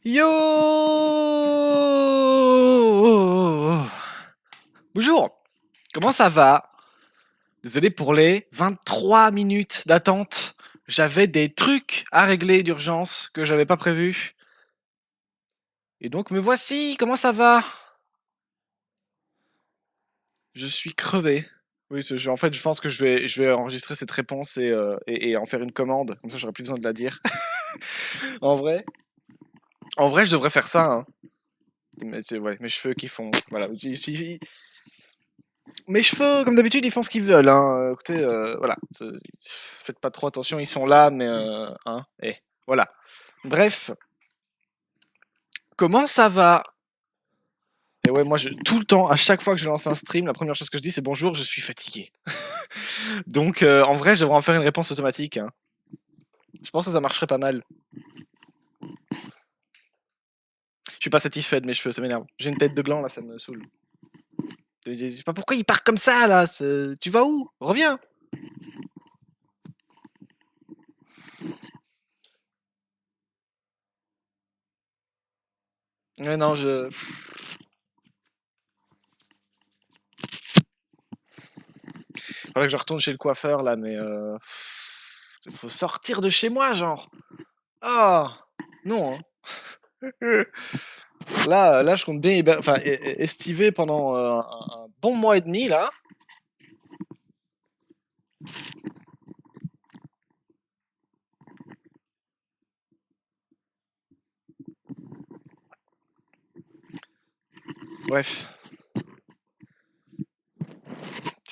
Yo! Bonjour! Comment ça va? Désolé pour les 23 minutes d'attente. J'avais des trucs à régler d'urgence que j'avais pas prévus. Et donc me voici, comment ça va? Je suis crevé. Oui, en fait, je pense que je vais enregistrer cette réponse et en faire une commande. Comme ça, j'aurai plus besoin de la dire. En vrai, en vrai, je devrais faire ça, hein. Ouais, mes cheveux qui font. Voilà. Mes cheveux, comme d'habitude, ils font ce qu'ils veulent, hein. Écoutez, voilà. Faites pas trop attention, ils sont là, mais hein, voilà. Bref, comment ça va? Et ouais, moi, tout le temps, à chaque fois que je lance un stream, la première chose que je dis, c'est bonjour, je suis fatigué. Donc, en vrai, je devrais en faire une réponse automatique, hein. Je pense que ça marcherait pas mal. Je suis pas satisfait de mes cheveux, ça m'énerve. J'ai une tête de gland, là, ça me saoule. Je sais pas pourquoi il part comme ça, là. Tu vas où? Reviens. Ouais, non, faudrait que je retourne chez le coiffeur, là, mais faut sortir de chez moi, genre. Ah, non, hein. Là, je compte bien estiver pendant un bon mois et demi, là. Bref.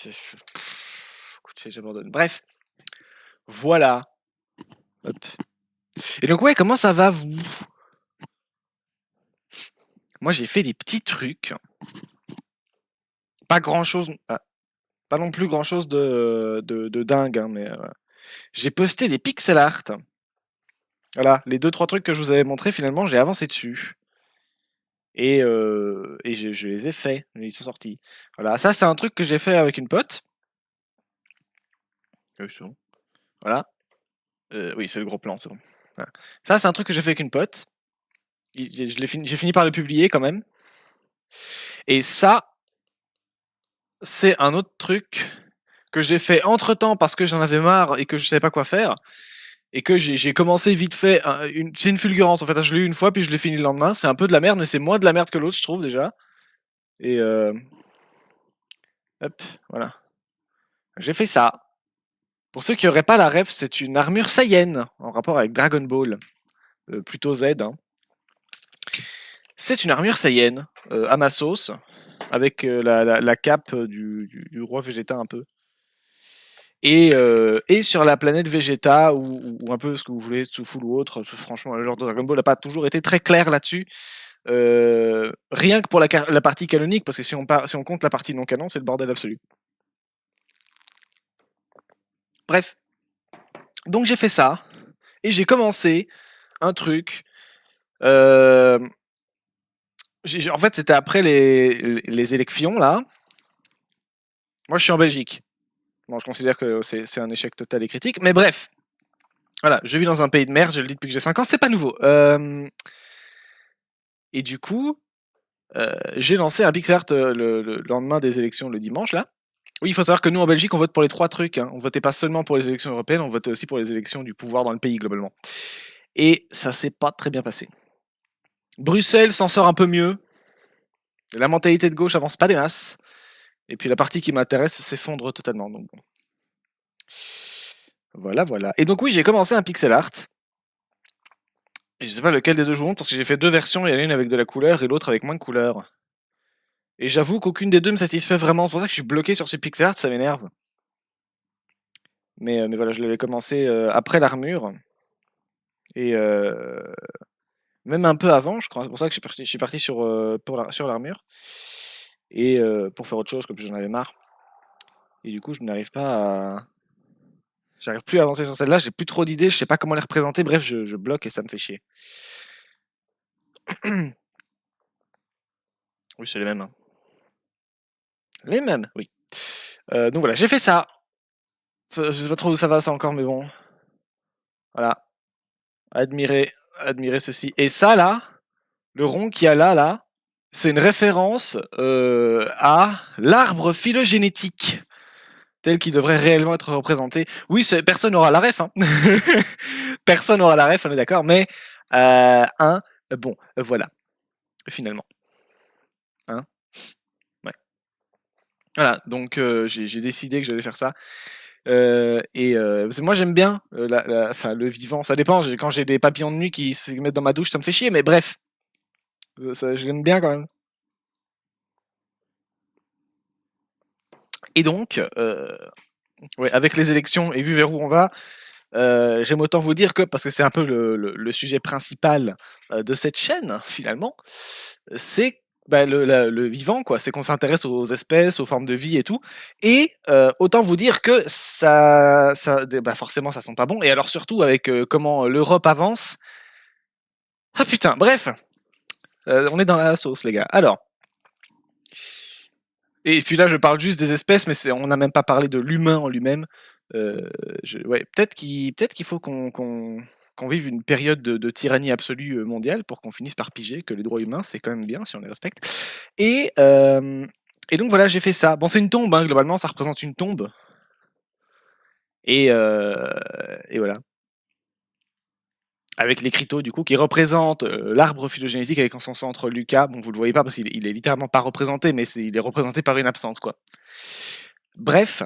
Écoute, j'abandonne. Bref. Voilà. Hop. Et donc, ouais, comment ça va, vous? Moi, j'ai fait des petits trucs. Pas grand-chose. Pas non plus grand-chose de dingue, hein, mais j'ai posté des pixel art. Voilà, les 2-3 trucs que je vous avais montrés, finalement, j'ai avancé dessus. Et je les ai faits, ils sont sortis. Voilà, ça c'est un truc que j'ai fait avec une pote. Oui, c'est bon. Voilà. Oui, c'est le gros plan, c'est bon. Voilà. Ça c'est un truc que j'ai fait avec une pote. J'ai fini par le publier quand même. Et ça, c'est un autre truc que j'ai fait entre temps parce que j'en avais marre et que je savais pas quoi faire. Et que j'ai commencé vite fait. C'est une fulgurance en fait. Je l'ai eu une fois puis je l'ai fini le lendemain. C'est un peu de la merde, mais c'est moins de la merde que l'autre, je trouve déjà. Et hop, voilà. J'ai fait ça. Pour ceux qui n'auraient pas la ref, c'est une armure Saiyan en rapport avec Dragon Ball, plutôt Z, hein. C'est une armure Saiyan à ma sauce, avec la cape du roi Vegeta un peu. Et sur la planète Vegeta, ou un peu ce que vous voulez, Tsuful ou autre, franchement, le lore de Dragon Ball n'a pas toujours été très clair là-dessus. Rien que pour la partie canonique, parce que si on compte la partie non canon, c'est le bordel absolu. Bref. Donc j'ai fait ça, et j'ai commencé un truc. En fait, c'était après les élections, là. Moi, je suis en Belgique. Bon, je considère que c'est un échec total et critique, mais bref. Voilà, je vis dans un pays de merde, je le dis depuis que j'ai 5 ans, c'est pas nouveau. Et du coup, j'ai lancé un pixel art le lendemain des élections, le dimanche, là. Oui, il faut savoir que nous, en Belgique, on vote pour les 3 trucs, hein. On votait pas seulement pour les élections européennes, on votait aussi pour les élections du pouvoir dans le pays, globalement. Et ça s'est pas très bien passé. Bruxelles s'en sort un peu mieux. La mentalité de gauche avance pas des masses. Et puis la partie qui m'intéresse s'effondre totalement. Donc bon. Voilà, voilà. Et donc oui, j'ai commencé un pixel art. Et je sais pas lequel des deux je vous montre parce que j'ai fait 2 versions, il y en a une avec de la couleur et l'autre avec moins de couleur. Et j'avoue qu'aucune des deux me satisfait vraiment. C'est pour ça que je suis bloqué sur ce pixel art, ça m'énerve. Mais voilà, je l'avais commencé après l'armure. Et même un peu avant, je crois. C'est pour ça que je suis parti sur l'armure. Et pour faire autre chose, comme j'en avais marre. Et du coup, je n'arrive pas à. J'arrive plus à avancer sur celle-là, j'ai plus trop d'idées, je sais pas comment les représenter, bref, je bloque et ça me fait chier. Oui, c'est les mêmes, hein. Les mêmes, oui. Donc voilà, j'ai fait ça. Je sais pas trop où ça va ça encore, mais bon. Voilà. Admirez ceci. Et ça là, Le rond qu'il y a là, c'est une référence à l'arbre phylogénétique tel qu'il devrait réellement être représenté. Oui, personne n'aura la ref, hein. Personne n'aura la ref, on est d'accord, mais bon, voilà, finalement. Hein, ouais. Voilà, donc j'ai décidé que j'allais faire ça. Parce que moi j'aime bien le vivant, ça dépend, quand j'ai des papillons de nuit qui se mettent dans ma douche, ça me fait chier, mais bref, je l'aime bien quand même. Et donc, ouais, avec les élections et vu vers où on va, j'aime autant vous dire que, parce que c'est un peu le sujet principal de cette chaîne, finalement, c'est le vivant, quoi. C'est qu'on s'intéresse aux espèces, aux formes de vie et tout. Et autant vous dire que forcément, ça sent pas bon. Et alors, surtout, avec comment l'Europe avance. Ah putain, bref, on est dans la sauce, les gars. Alors. Et puis là, je parle juste des espèces, mais on n'a même pas parlé de l'humain en lui-même. Ouais, peut-être qu'il faut qu'on vive une période de tyrannie absolue mondiale pour qu'on finisse par piger que les droits humains, c'est quand même bien si on les respecte. Et donc voilà, j'ai fait ça. Bon, c'est une tombe, hein, globalement, ça représente une tombe. Et voilà. Avec l'écriteau, du coup, qui représente l'arbre phylogénétique avec en son centre Lucas. Bon, vous le voyez pas parce qu'il est littéralement pas représenté, mais il est représenté par une absence, quoi. Bref,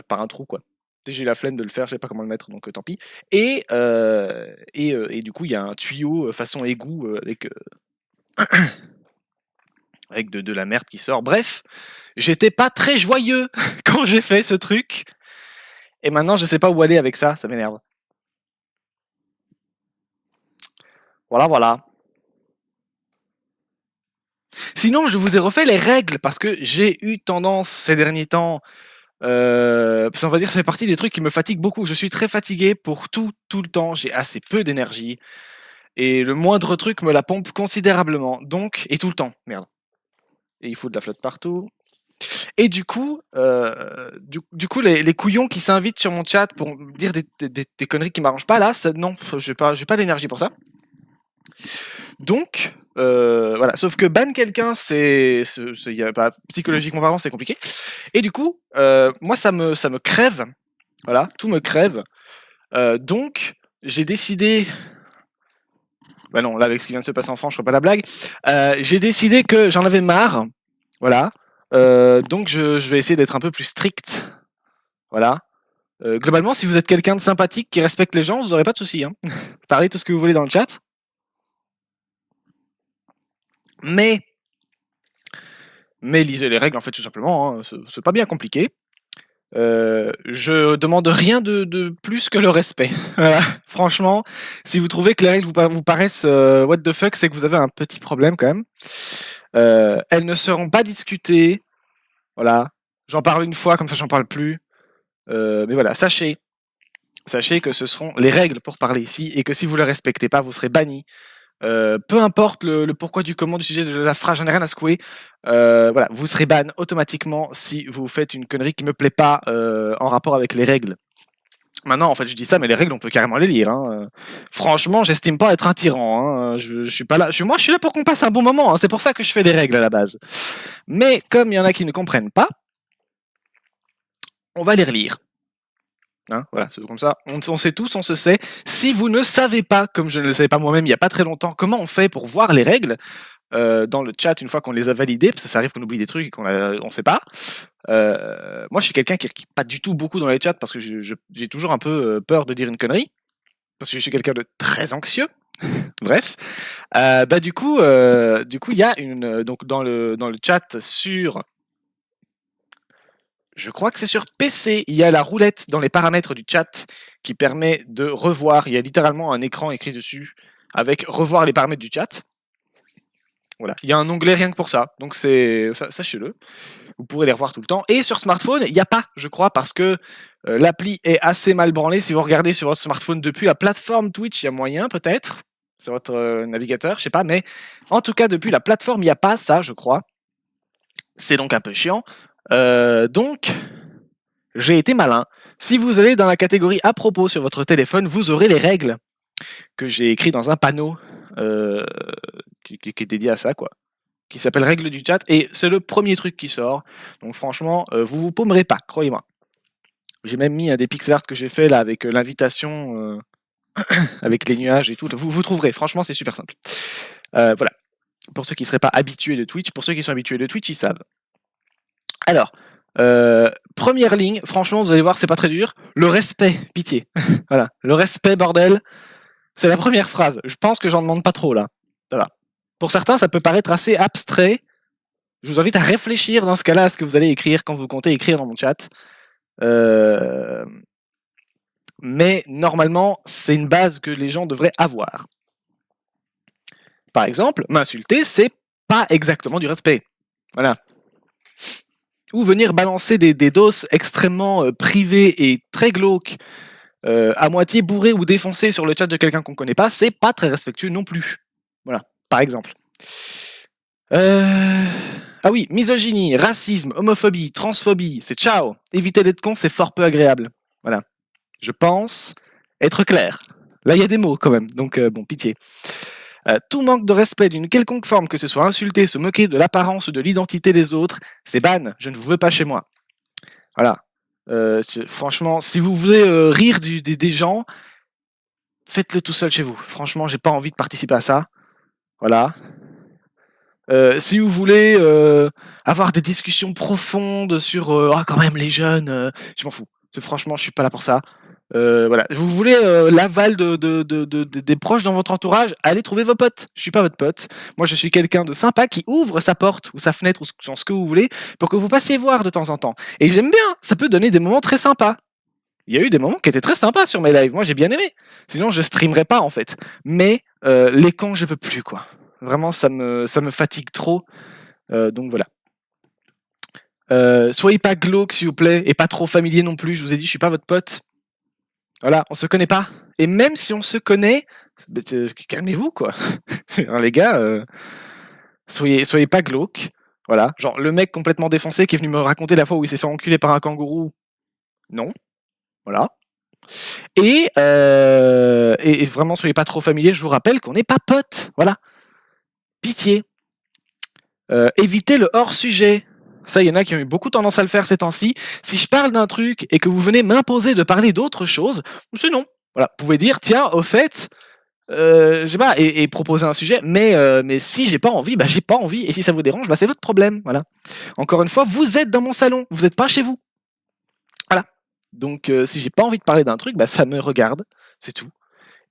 par un trou, quoi. J'ai la flemme de le faire, je sais pas comment le mettre, donc tant pis. Et du coup, il y a un tuyau façon égout avec de la merde qui sort. Bref, j'étais pas très joyeux quand j'ai fait ce truc. Et maintenant, je sais pas où aller avec ça m'énerve. Voilà. Sinon, je vous ai refait les règles parce que j'ai eu tendance ces derniers temps. Parce qu'on va dire, c'est partie des trucs qui me fatiguent beaucoup. Je suis très fatigué pour tout le temps. J'ai assez peu d'énergie. Et le moindre truc me la pompe considérablement. Donc, et tout le temps, merde. Et il faut de la flotte partout. Et du coup, les couillons qui s'invitent sur mon chat pour me dire des conneries qui m'arrangent pas, là, non, j'ai pas d'énergie pour ça. Donc, voilà. Sauf que ban quelqu'un, psychologiquement parlant, c'est compliqué. Et du coup, moi, ça me crève. Voilà, tout me crève. Donc, j'ai décidé. Bah non, là, avec ce qui vient de se passer en France, je ferai pas la blague. J'ai décidé que j'en avais marre. Voilà. Donc, je vais essayer d'être un peu plus strict. Voilà. Globalement, si vous êtes quelqu'un de sympathique qui respecte les gens, vous n'aurez pas de soucis. Hein. Parlez tout ce que vous voulez dans le chat. Mais lisez les règles, en fait, tout simplement. Hein. C'est pas bien compliqué. Je demande rien de plus que le respect. Voilà. Franchement, si vous trouvez que les règles vous paraissent what the fuck, c'est que vous avez un petit problème quand même. Elles ne seront pas discutées. Voilà. J'en parle une fois, comme ça j'en parle plus. Mais voilà, sachez que ce seront les règles pour parler ici et que si vous ne les respectez pas, vous serez banni. Peu importe le pourquoi du comment du sujet de la phrase, j'en ai rien à secouer. Voilà, vous serez ban automatiquement si vous faites une connerie qui me plaît pas en rapport avec les règles. Maintenant, en fait, je dis ça, mais les règles, on peut carrément les lire. Hein. Franchement, j'estime pas être un tyran. Hein. Je suis pas là. Moi, je suis là pour qu'on passe un bon moment. Hein. C'est pour ça que je fais des règles à la base. Mais comme il y en a qui ne comprennent pas, on va les relire. Hein, voilà, c'est comme ça. On sait tous, on se sait. Si vous ne savez pas, comme je ne le savais pas moi-même il n'y a pas très longtemps, comment on fait pour voir les règles dans le chat une fois qu'on les a validées, parce que ça arrive qu'on oublie des trucs et qu'on ne sait pas. Moi, je suis quelqu'un qui pas du tout beaucoup dans les chats parce que j'ai toujours un peu peur de dire une connerie, parce que je suis quelqu'un de très anxieux. Bref, du coup, il y a donc dans le chat sur. Je crois que c'est sur PC, il y a la roulette dans les paramètres du chat qui permet de revoir. Il y a littéralement un écran écrit dessus avec revoir les paramètres du chat. Voilà, il y a un onglet rien que pour ça, donc sachez-le. Vous pourrez les revoir tout le temps. Et sur smartphone, il n'y a pas, je crois, parce que l'appli est assez mal branlée. Si vous regardez sur votre smartphone depuis la plateforme Twitch, il y a moyen peut-être, sur votre navigateur, je sais pas, mais en tout cas depuis la plateforme, il n'y a pas ça, je crois. C'est donc un peu chiant. Donc, j'ai été malin. Si vous allez dans la catégorie à propos sur votre téléphone, vous aurez les règles que j'ai écrites dans un panneau qui est dédié à ça, quoi, qui s'appelle Règles du chat, et c'est le premier truc qui sort. Donc franchement, vous vous paumerez pas, croyez-moi. J'ai même mis des pixel art que j'ai fait là avec l'invitation, avec les nuages et tout. Vous trouverez, franchement, c'est super simple. Voilà. Pour ceux qui ne seraient pas habitués de Twitch, pour ceux qui sont habitués de Twitch, ils savent. Alors, première ligne, franchement, vous allez voir, c'est pas très dur. Le respect, pitié. Voilà, le respect, bordel. C'est la première phrase. Je pense que j'en demande pas trop là. Ça va. Pour certains, ça peut paraître assez abstrait. Je vous invite à réfléchir dans ce cas-là à ce que vous allez écrire quand vous comptez écrire dans mon chat. Mais normalement, c'est une base que les gens devraient avoir. Par exemple, m'insulter, c'est pas exactement du respect. Voilà. Ou venir balancer des doses extrêmement privées et très glauques, à moitié bourré ou défoncé sur le chat de quelqu'un qu'on connaît pas, c'est pas très respectueux non plus. Voilà, par exemple. Ah oui, misogynie, racisme, homophobie, transphobie, c'est ciao. Éviter d'être con, c'est fort peu agréable. Voilà. Je pense être clair. Là, il y a des mots quand même, donc bon, pitié. Tout manque de respect d'une quelconque forme, que ce soit insulter, se moquer de l'apparence ou de l'identité des autres, c'est ban, je ne vous veux pas chez moi. Voilà. Franchement, si vous voulez rire des gens, faites-le tout seul chez vous. Franchement, j'ai pas envie de participer à ça. Voilà. Si vous voulez avoir des discussions profondes sur quand même les jeunes, je m'en fous. Franchement, je suis pas là pour ça. Voilà. Vous voulez l'aval des proches dans votre entourage, allez trouver vos potes. Je suis pas votre pote. Moi, je suis quelqu'un de sympa qui ouvre sa porte ou sa fenêtre ou ce que vous voulez pour que vous passiez voir de temps en temps. Et j'aime bien. Ça peut donner des moments très sympas. Il y a eu des moments qui étaient très sympas sur mes lives. Moi, j'ai bien aimé. Sinon, je streamerais pas en fait. Mais les cons, je peux plus quoi. Vraiment, ça me fatigue trop. Donc voilà. Soyez pas glauque s'il vous plaît et pas trop familier non plus. Je vous ai dit, je suis pas votre pote. Voilà, on se connaît pas. Et même si on se connaît, calmez-vous quoi. Alors, les gars, soyez pas glauque. Voilà, genre le mec complètement défoncé qui est venu me raconter la fois où il s'est fait enculer par un kangourou. Non, voilà. Et vraiment, soyez pas trop familier. Je vous rappelle qu'on n'est pas potes. Voilà. Pitié. Évitez le hors-sujet. Ça, il y en a qui ont eu beaucoup tendance à le faire ces temps-ci. Si je parle d'un truc et que vous venez m'imposer de parler d'autre chose, c'est non. Voilà, vous pouvez dire, tiens, au fait, je sais pas, et proposer un sujet, mais si j'ai pas envie, bah j'ai pas envie, et si ça vous dérange, bah c'est votre problème, voilà. Encore une fois, vous êtes dans mon salon, vous n'êtes pas chez vous. Voilà. Donc si j'ai pas envie de parler d'un truc, bah ça me regarde, c'est tout.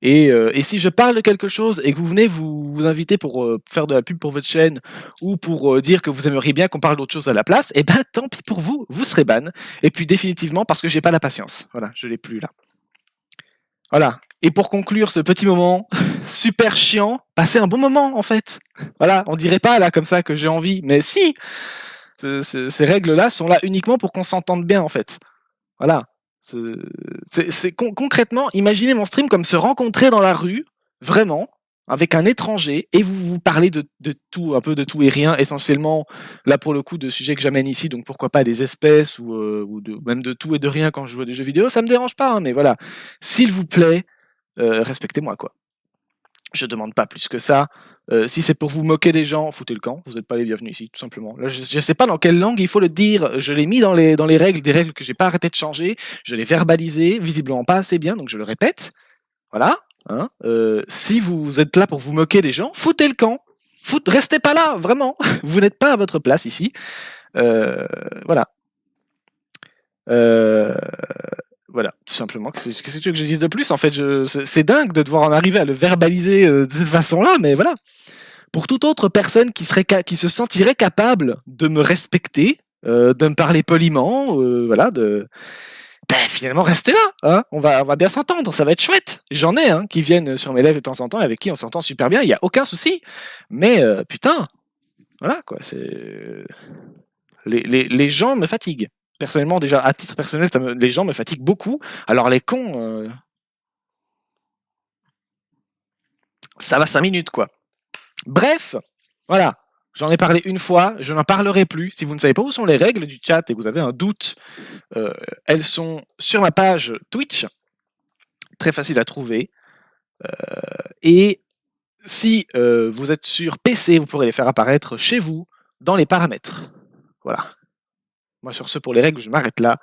Et si je parle de quelque chose et que vous venez vous inviter pour faire de la pub pour votre chaîne ou pour dire que vous aimeriez bien qu'on parle d'autre chose à la place, et ben tant pis pour vous, vous serez ban. Et puis définitivement parce que j'ai pas la patience. Voilà, je l'ai plus là. Voilà. Et pour conclure ce petit moment super chiant, passez un bon moment en fait. Voilà, on dirait pas là comme ça que j'ai envie, mais si. Ces règles-là sont là uniquement pour qu'on s'entende bien en fait. Voilà. Concrètement, imaginez mon stream comme se rencontrer dans la rue, vraiment, avec un étranger, et vous parlez de tout, un peu de tout et rien, essentiellement, là pour le coup, de sujets que j'amène ici, donc pourquoi pas des espèces, ou même de tout et de rien quand je joue à des jeux vidéo, ça me dérange pas, hein, mais voilà. S'il vous plaît, respectez-moi, quoi. Je demande pas plus que ça. Si c'est pour vous moquer des gens, foutez le camp. Vous n'êtes pas les bienvenus ici, tout simplement. Là, je sais pas dans quelle langue il faut le dire. Je l'ai mis dans les règles, des règles que j'ai pas arrêté de changer. Je l'ai verbalisé, visiblement pas assez bien, donc je le répète. Voilà. Hein. Si vous êtes là pour vous moquer des gens, foutez le camp. Restez pas là, vraiment. Vous n'êtes pas à votre place ici. Voilà. Voilà, tout simplement. Qu'est-ce que tu veux que je dise de plus? En fait, c'est dingue de devoir en arriver à le verbaliser de cette façon-là, mais voilà. Pour toute autre personne qui se sentirait capable de me respecter, de me parler poliment, voilà, finalement rester là, hein. On va bien s'entendre, ça va être chouette. J'en ai qui viennent sur mes lives de temps en temps, avec qui on s'entend super bien, il y a aucun souci. Mais putain, voilà quoi, c'est les gens me fatiguent. Personnellement, déjà, à titre personnel, les gens me fatiguent beaucoup. Alors les cons, ça va 5 minutes, quoi. Bref, voilà. J'en ai parlé une fois, je n'en parlerai plus. Si vous ne savez pas où sont les règles du chat et que vous avez un doute, elles sont sur ma page Twitch. Très facile à trouver. Et si vous êtes sur PC, vous pourrez les faire apparaître chez vous dans les paramètres. Voilà. Moi, sur ce, pour les règles, je m'arrête là.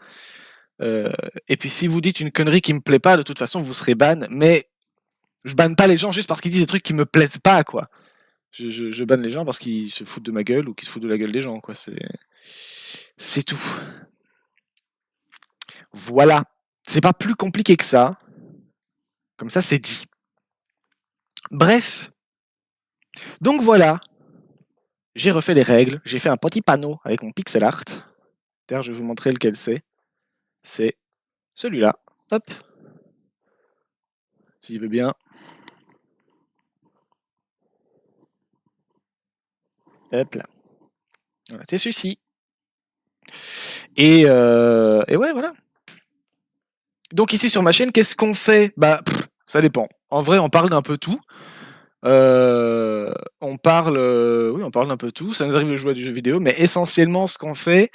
Et puis, si vous dites une connerie qui me plaît pas, de toute façon, vous serez ban. Mais je banne pas les gens juste parce qu'ils disent des trucs qui me plaisent pas, quoi. Je banne les gens parce qu'ils se foutent de ma gueule ou qu'ils se foutent de la gueule des gens, quoi. C'est tout. Voilà. C'est pas plus compliqué que ça. Comme ça, c'est dit. Bref. Donc voilà. J'ai refait les règles. J'ai fait un petit panneau avec mon pixel art. D'ailleurs, je vais vous montrer lequel c'est. C'est celui-là. Hop. S'il veut bien. Hop là. Voilà, c'est celui-ci. Et ouais, voilà. Donc ici sur ma chaîne, qu'est-ce qu'on fait? Bah, ça dépend. En vrai, on parle d'un peu tout. On parle d'un peu tout. Ça nous arrive de jouer à des jeux vidéo, mais essentiellement, ce qu'on fait,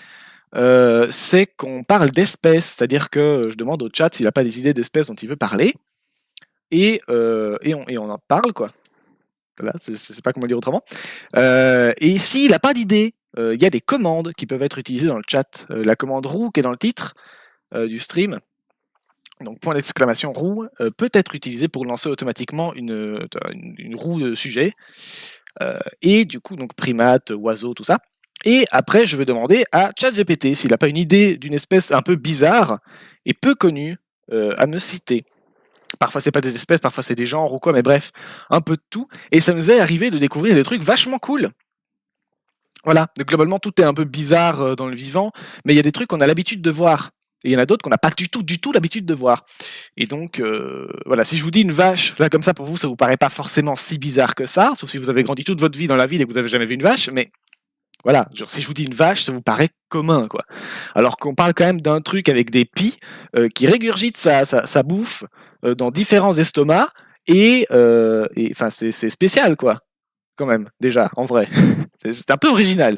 c'est qu'on parle d'espèces. C'est-à-dire que je demande au chat s'il n'a pas des idées d'espèces dont il veut parler. Et on en parle, quoi. Voilà, je sais pas comment dire autrement. Et s'il n'a pas d'idée, il y a des commandes qui peuvent être utilisées dans le chat. La commande roue qui est dans le titre du stream, donc point d'exclamation roue, peut être utilisée pour lancer automatiquement une roue de sujet. Et du coup, donc primate, oiseau, tout ça. Et après, je vais demander à ChatGPT s'il n'a pas une idée d'une espèce un peu bizarre et peu connue à me citer. Parfois, c'est pas des espèces, parfois, c'est des genres ou quoi, mais bref, un peu de tout. Et ça nous est arrivé de découvrir des trucs vachement cool. Voilà, donc, globalement, tout est un peu bizarre dans le vivant, mais il y a des trucs qu'on a l'habitude de voir. Et il y en a d'autres qu'on n'a pas du tout l'habitude de voir. Et donc, voilà, si je vous dis une vache, là, comme ça, pour vous, ça vous paraît pas forcément si bizarre que ça, sauf si vous avez grandi toute votre vie dans la ville et que vous avez jamais vu une vache, mais voilà, genre, si je vous dis une vache, ça vous paraît commun, quoi. Alors qu'on parle quand même d'un truc avec des pies qui régurgitent sa bouffe dans différents estomacs, et enfin, c'est spécial, quoi, quand même, déjà, en vrai. C'est un peu original.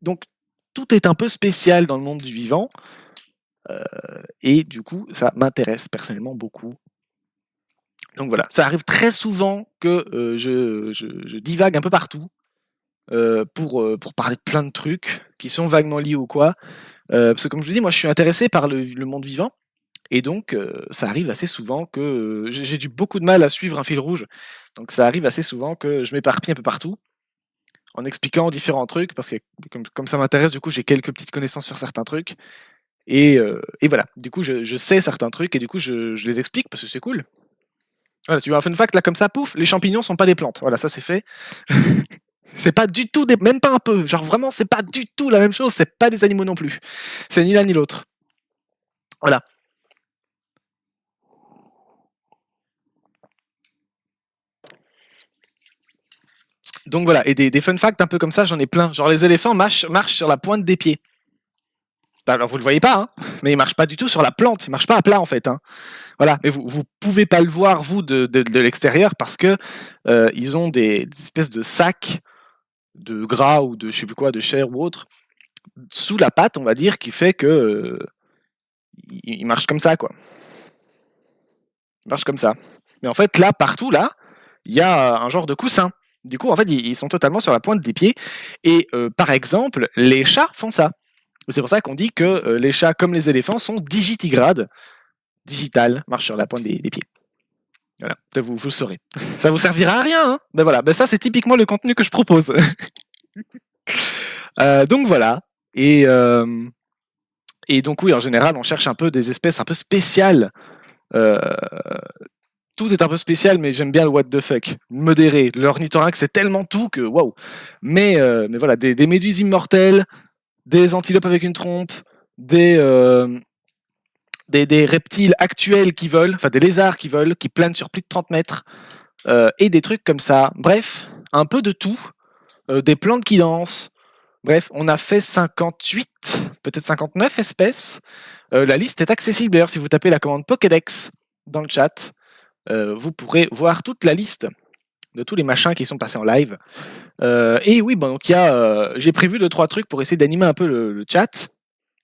Donc, tout est un peu spécial dans le monde du vivant, et du coup, ça m'intéresse personnellement beaucoup. Donc voilà, ça arrive très souvent que je divague un peu partout pour parler de plein de trucs qui sont vaguement liés ou quoi. Parce que comme je vous dis, moi je suis intéressé par le monde vivant, et donc ça arrive assez souvent que j'ai beaucoup de mal à suivre un fil rouge. Donc ça arrive assez souvent que je m'éparpille un peu partout en expliquant différents trucs, parce que comme ça m'intéresse, du coup j'ai quelques petites connaissances sur certains trucs. Et voilà, du coup je sais certains trucs, et du coup je les explique parce que c'est cool. Voilà, tu veux un fun fact là comme ça, pouf, les champignons sont pas des plantes. Voilà, ça c'est fait. C'est pas du tout même pas un peu. Genre vraiment, c'est pas du tout la même chose. C'est pas des animaux non plus. C'est ni l'un ni l'autre. Voilà. Donc voilà, et des fun facts un peu comme ça, j'en ai plein. Genre les éléphants marchent sur la pointe des pieds. Alors vous le voyez pas, hein, mais ils marchent pas du tout sur la plante. Ils marchent pas à plat en fait. Hein. Voilà, mais vous pouvez pas le voir vous de l'extérieur parce que ils ont des espèces de sacs de gras ou de je sais plus quoi, de chair ou autre sous la patte, on va dire, qui fait que il marche comme ça, quoi. Il marche comme ça. Mais en fait, là, partout, là, il y a un genre de coussin. Du coup, en fait, ils sont totalement sur la pointe des pieds. Et par exemple, les chats font ça. C'est pour ça qu'on dit que les chats, comme les éléphants, sont digitigrades. Digital, marchent sur la pointe des pieds. Voilà, vous le saurez. Ça vous servira à rien, hein. Ben voilà, ben ça c'est typiquement le contenu que je propose. Donc voilà. Et donc oui, en général, on cherche un peu des espèces un peu spéciales. Tout est un peu spécial, mais j'aime bien le what the fuck, modéré. L'ornithorynque, c'est tellement tout que waouh. Mais voilà, des méduses immortelles, des antilopes avec une trompe, des reptiles actuels qui volent, enfin des lézards qui volent, qui planent sur plus de 30 mètres, et des trucs comme ça. Bref, un peu de tout. Des plantes qui dansent. Bref, on a fait 58, peut-être 59 espèces. La liste est accessible d'ailleurs si vous tapez la commande Pokédex dans le chat. Vous pourrez voir toute la liste de tous les machins qui sont passés en live. Et oui, bon, donc j'ai prévu 2-3 trucs pour essayer d'animer un peu le chat,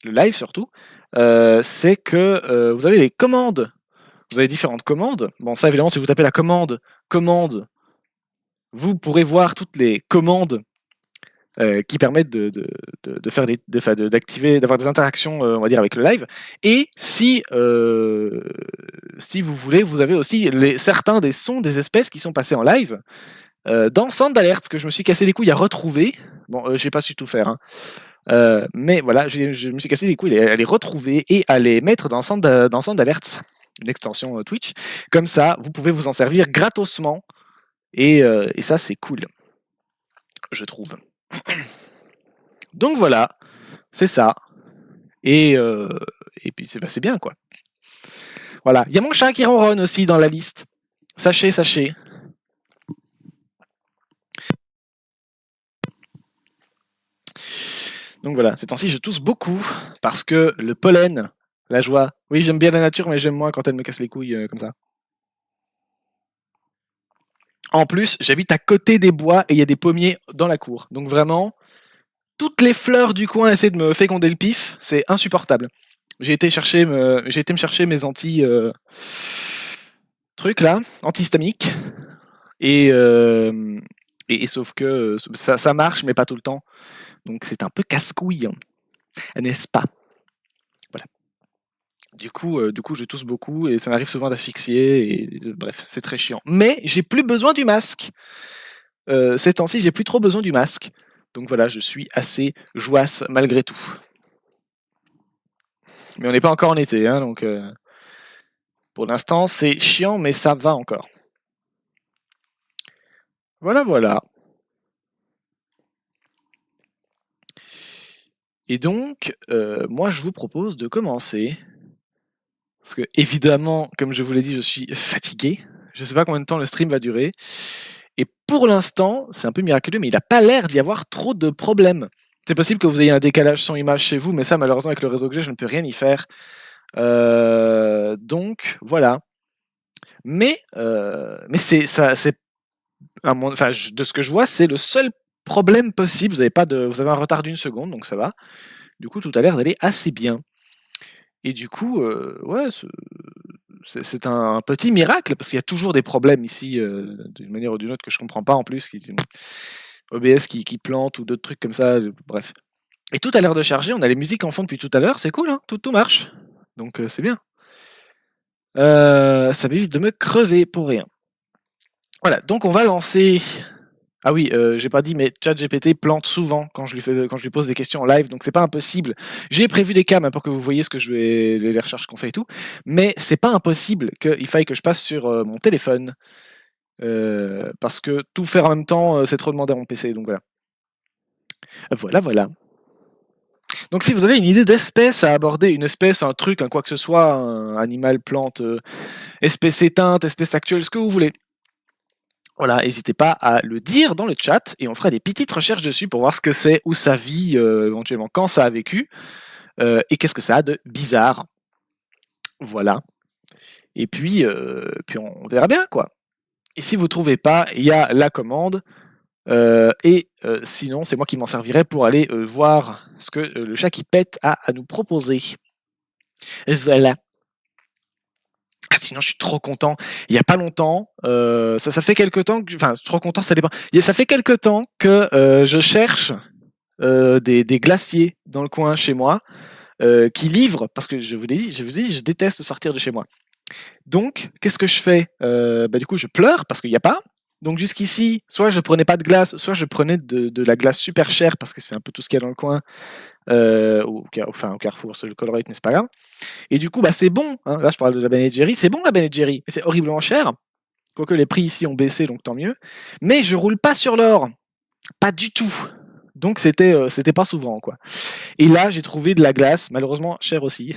le live surtout. C'est que vous avez les commandes vous avez différentes commandes. Bon, ça évidemment, si vous tapez la commande commande, vous pourrez voir toutes les commandes qui permettent de faire d'activer, d'avoir des interactions, on va dire, avec le live. Et si vous voulez, vous avez aussi certains des sons des espèces qui sont passés en live dans Centre d'alerte, que je me suis cassé les couilles à retrouver. Bon, j'ai pas su tout faire, hein. Mais voilà, je me suis cassé les couilles à les retrouver et à les mettre dans Centre d'alerte, une extension Twitch. Comme ça, vous pouvez vous en servir gratos,ment et ça, c'est cool, je trouve. Donc voilà, c'est ça. Et puis c'est bien, quoi. Voilà. Il y a mon chat qui ronronne aussi dans la liste. Sachez. Donc voilà, ces temps-ci, je tousse beaucoup parce que le pollen, la joie. Oui, j'aime bien la nature, mais j'aime moins quand elle me casse les couilles comme ça. En plus, j'habite à côté des bois et il y a des pommiers dans la cour. Donc vraiment, toutes les fleurs du coin essaient de me féconder le pif. C'est insupportable. J'ai été me chercher mes trucs là, antihistamiques. Et sauf que ça marche, mais pas tout le temps. Donc c'est un peu casse-couille, n'est-ce pas? Voilà. Du coup, je tousse beaucoup et ça m'arrive souvent d'asphyxier. Et bref, c'est très chiant. Mais j'ai plus besoin du masque. Ces temps-ci, j'ai plus trop besoin du masque. Donc voilà, je suis assez jouasse malgré tout. Mais on n'est pas encore en été, hein, donc pour l'instant, c'est chiant, mais ça va encore. Voilà. Et donc, moi, je vous propose de commencer. Parce que, évidemment, comme je vous l'ai dit, je suis fatigué. Je ne sais pas combien de temps le stream va durer. Et pour l'instant, c'est un peu miraculeux, mais il n'a pas l'air d'y avoir trop de problèmes. C'est possible que vous ayez un décalage son-image chez vous, mais ça, malheureusement, avec le réseau que j'ai, je ne peux rien y faire. Donc, voilà. Mais c'est de ce que je vois, c'est le seul problème possible. Vous avez un retard d'1 seconde, donc ça va. Du coup, tout a l'air d'aller assez bien. Et du coup, ouais, c'est un petit miracle, parce qu'il y a toujours des problèmes ici, d'une manière ou d'une autre, que je comprends pas en plus. OBS qui plante ou d'autres trucs comme ça, bref. Et tout a l'air de charger, on a les musiques en fond depuis tout à l'heure, c'est cool, hein, tout marche. Donc c'est bien. Ça m'évite de me crever pour rien. Voilà, donc on va lancer. Ah oui, j'ai pas dit, mais ChatGPT plante souvent quand je lui pose des questions en live, donc c'est pas impossible. J'ai prévu des cams pour que vous voyez les recherches qu'on fait et tout, mais c'est pas impossible qu'il faille que je passe sur mon téléphone, parce que tout faire en même temps, c'est trop demandé à mon PC, donc voilà. Voilà. Donc si vous avez une idée d'espèce à aborder, une espèce, un truc, un quoi que ce soit, un animal, plante, espèce éteinte, espèce actuelle, ce que vous voulez. Voilà, n'hésitez pas à le dire dans le chat et on fera des petites recherches dessus pour voir ce que c'est, où ça vit, éventuellement quand ça a vécu, et qu'est-ce que ça a de bizarre. Voilà. Et puis on verra bien, quoi. Et si vous ne trouvez pas, il y a la commande, et sinon, c'est moi qui m'en servirai pour aller voir ce que le chat qui pète a à nous proposer. Voilà. Sinon, je suis trop content. Il n'y a pas longtemps, ça fait quelques temps que... Enfin, trop content, ça dépend. Ça fait quelques temps que je cherche des glaciers dans le coin chez moi qui livrent, parce que je vous ai dit, je déteste sortir de chez moi. Donc, qu'est-ce que je fais? Du coup, je pleure parce qu'il n'y a pas. Donc jusqu'ici, soit je prenais pas de glace, soit je prenais de la glace super chère, parce que c'est un peu tout ce qu'il y a dans le coin, au Carrefour, c'est le Colruyt, mais c'est pas grave. Et du coup, c'est bon, hein. Là je parle de la Ben & Jerry's, c'est bon la Ben & Jerry's, mais c'est horriblement cher, quoique les prix ici ont baissé, donc tant mieux. Mais je roule pas sur l'or, pas du tout. Donc c'était pas souvent, quoi. Et là j'ai trouvé de la glace, malheureusement chère aussi,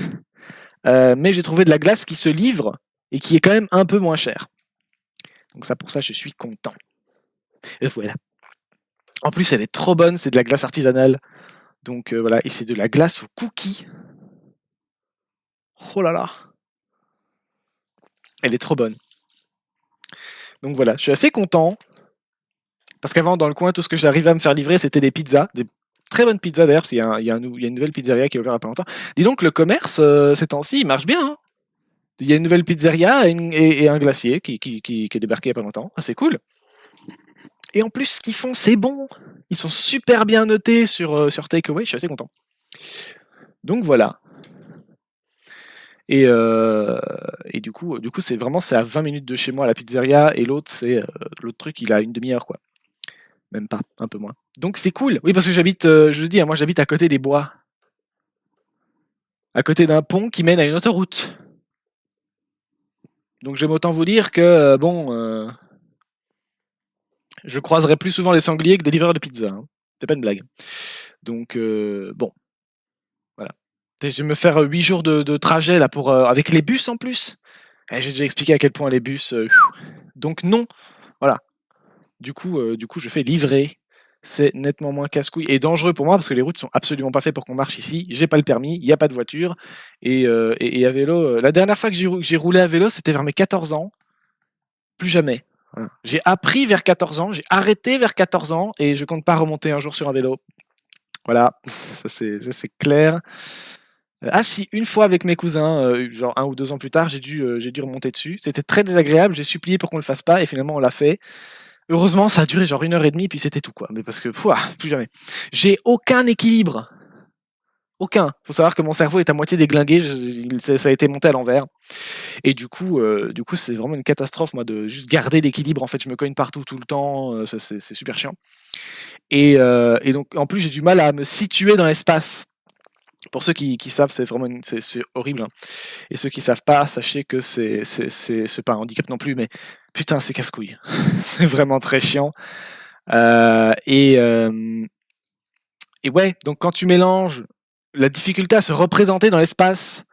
mais j'ai trouvé de la glace qui se livre et qui est quand même un peu moins chère. Donc ça, pour ça, je suis content. Et voilà. En plus, elle est trop bonne, c'est de la glace artisanale. Donc voilà, et c'est de la glace aux cookies. Oh là là. Elle est trop bonne. Donc voilà, je suis assez content. Parce qu'avant, dans le coin, tout ce que j'arrivais à me faire livrer, c'était des pizzas. Des très bonnes pizzas d'ailleurs, il y a une nouvelle pizzeria qui est ouverte il n'y a pas longtemps. Dis donc, le commerce, ces temps-ci, il marche bien. Hein. Il y a une nouvelle pizzeria et un glacier qui est débarqué il n'y a pas longtemps. Ah, c'est cool. Et en plus, ce qu'ils font, c'est bon. Ils sont super bien notés sur Takeaway. Je suis assez content. Donc voilà. Et du coup, c'est à 20 minutes de chez moi la pizzeria, et l'autre truc, il a une demi-heure, quoi. Même pas, un peu moins. Donc c'est cool. Oui, parce que j'habite, je le dis, moi j'habite à côté des bois, à côté d'un pont qui mène à une autoroute. Donc j'aime autant vous dire que je croiserai plus souvent les sangliers que des livreurs de pizza. Hein. C'est pas une blague. Donc bon, voilà. Je vais me faire 8 jours de trajet là avec les bus en plus. J'ai déjà expliqué à quel point les bus. Donc non, voilà. Du coup, je fais livrer. C'est nettement moins casse-couille et dangereux pour moi parce que les routes sont absolument pas faites pour qu'on marche ici. J'ai pas le permis, il n'y a pas de voiture. Et à vélo, la dernière fois que j'ai roulé à vélo, c'était vers mes 14 ans. Plus jamais. Voilà. J'ai appris vers 14 ans, j'ai arrêté vers 14 ans et je compte pas remonter un jour sur un vélo. Voilà, ça c'est clair. Ah si, une fois avec mes cousins, genre 1 ou 2 ans plus tard, j'ai dû remonter dessus. C'était très désagréable, j'ai supplié pour qu'on le fasse pas et finalement on l'a fait. Heureusement, ça a duré genre 1h30 puis c'était tout, quoi. Mais parce que, plus jamais. J'ai aucun équilibre. Aucun. Faut savoir que mon cerveau est à moitié déglingué, ça a été monté à l'envers. Et du coup, c'est vraiment une catastrophe, moi, de juste garder l'équilibre. En fait, je me cogne partout tout le temps, c'est super chiant. Et donc, en plus, j'ai du mal à me situer dans l'espace. Pour ceux qui savent, c'est vraiment c'est horrible. Hein. Et ceux qui savent pas, sachez que c'est pas un handicap non plus, mais putain, c'est casse-couille. C'est vraiment très chiant. Et ouais, donc quand tu mélanges la difficulté à se représenter dans l'espace,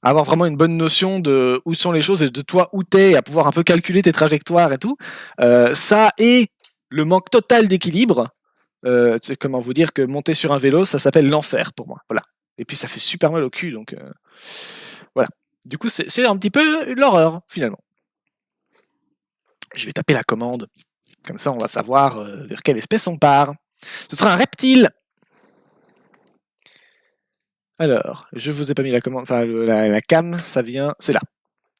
à avoir vraiment une bonne notion de où sont les choses et de toi où t'es, et à pouvoir un peu calculer tes trajectoires et tout, ça et le manque total d'équilibre, comment vous dire que monter sur un vélo, ça s'appelle l'enfer pour moi. Voilà. Et puis ça fait super mal au cul, donc voilà. Du coup, c'est un petit peu l'horreur, finalement. Je vais taper la commande. Comme ça, on va savoir vers quelle espèce on part. Ce sera un reptile. Alors, je vous ai pas mis la commande, enfin la cam, ça vient, c'est là.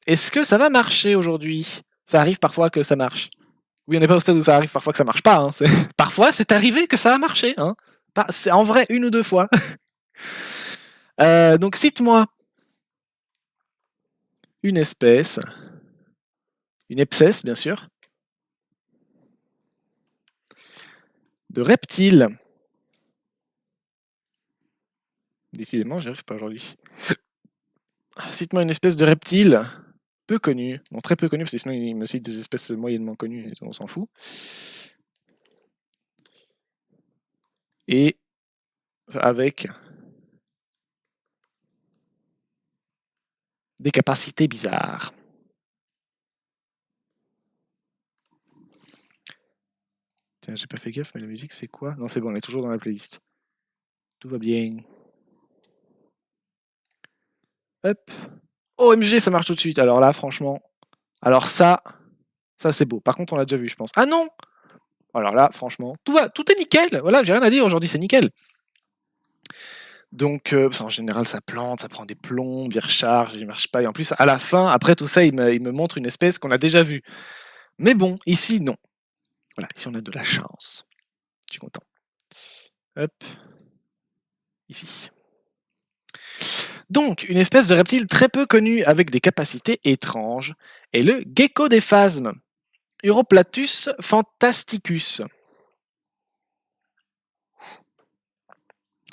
Est-ce que ça va marcher aujourd'hui? Ça arrive parfois que ça marche. Oui, on n'est pas au stade où ça arrive parfois que ça marche pas. Hein. Parfois, c'est arrivé que ça a marché. Hein. C'est en vrai 1 ou 2 fois. Donc, cite-moi une espèce, une espèce, bien sûr, de reptile. Décidément, j'y arrive pas aujourd'hui. Cite-moi une espèce de reptile peu connue, non très peu connue, parce que sinon il me cite des espèces moyennement connues, et on s'en fout. Et avec des capacités bizarres. Tiens, j'ai pas fait gaffe, mais la musique c'est quoi? Non, c'est bon, on est toujours dans la playlist. Tout va bien. Hop. OMG, ça marche tout de suite. Alors là, franchement. Alors ça c'est beau. Par contre, on l'a déjà vu, je pense. Ah non! Alors là, franchement, tout est nickel. Voilà, j'ai rien à dire aujourd'hui, c'est nickel. Donc, en général, ça plante, ça prend des plombs, il recharge, il marche pas. Et en plus, à la fin, après tout ça, il me montre une espèce qu'on a déjà vue. Mais bon, ici, non. Voilà, ici, on a de la chance. Je suis content. Hop. Ici. Donc, une espèce de reptile très peu connue avec des capacités étranges est le gecko des phasmes, Uroplatus fantasticus.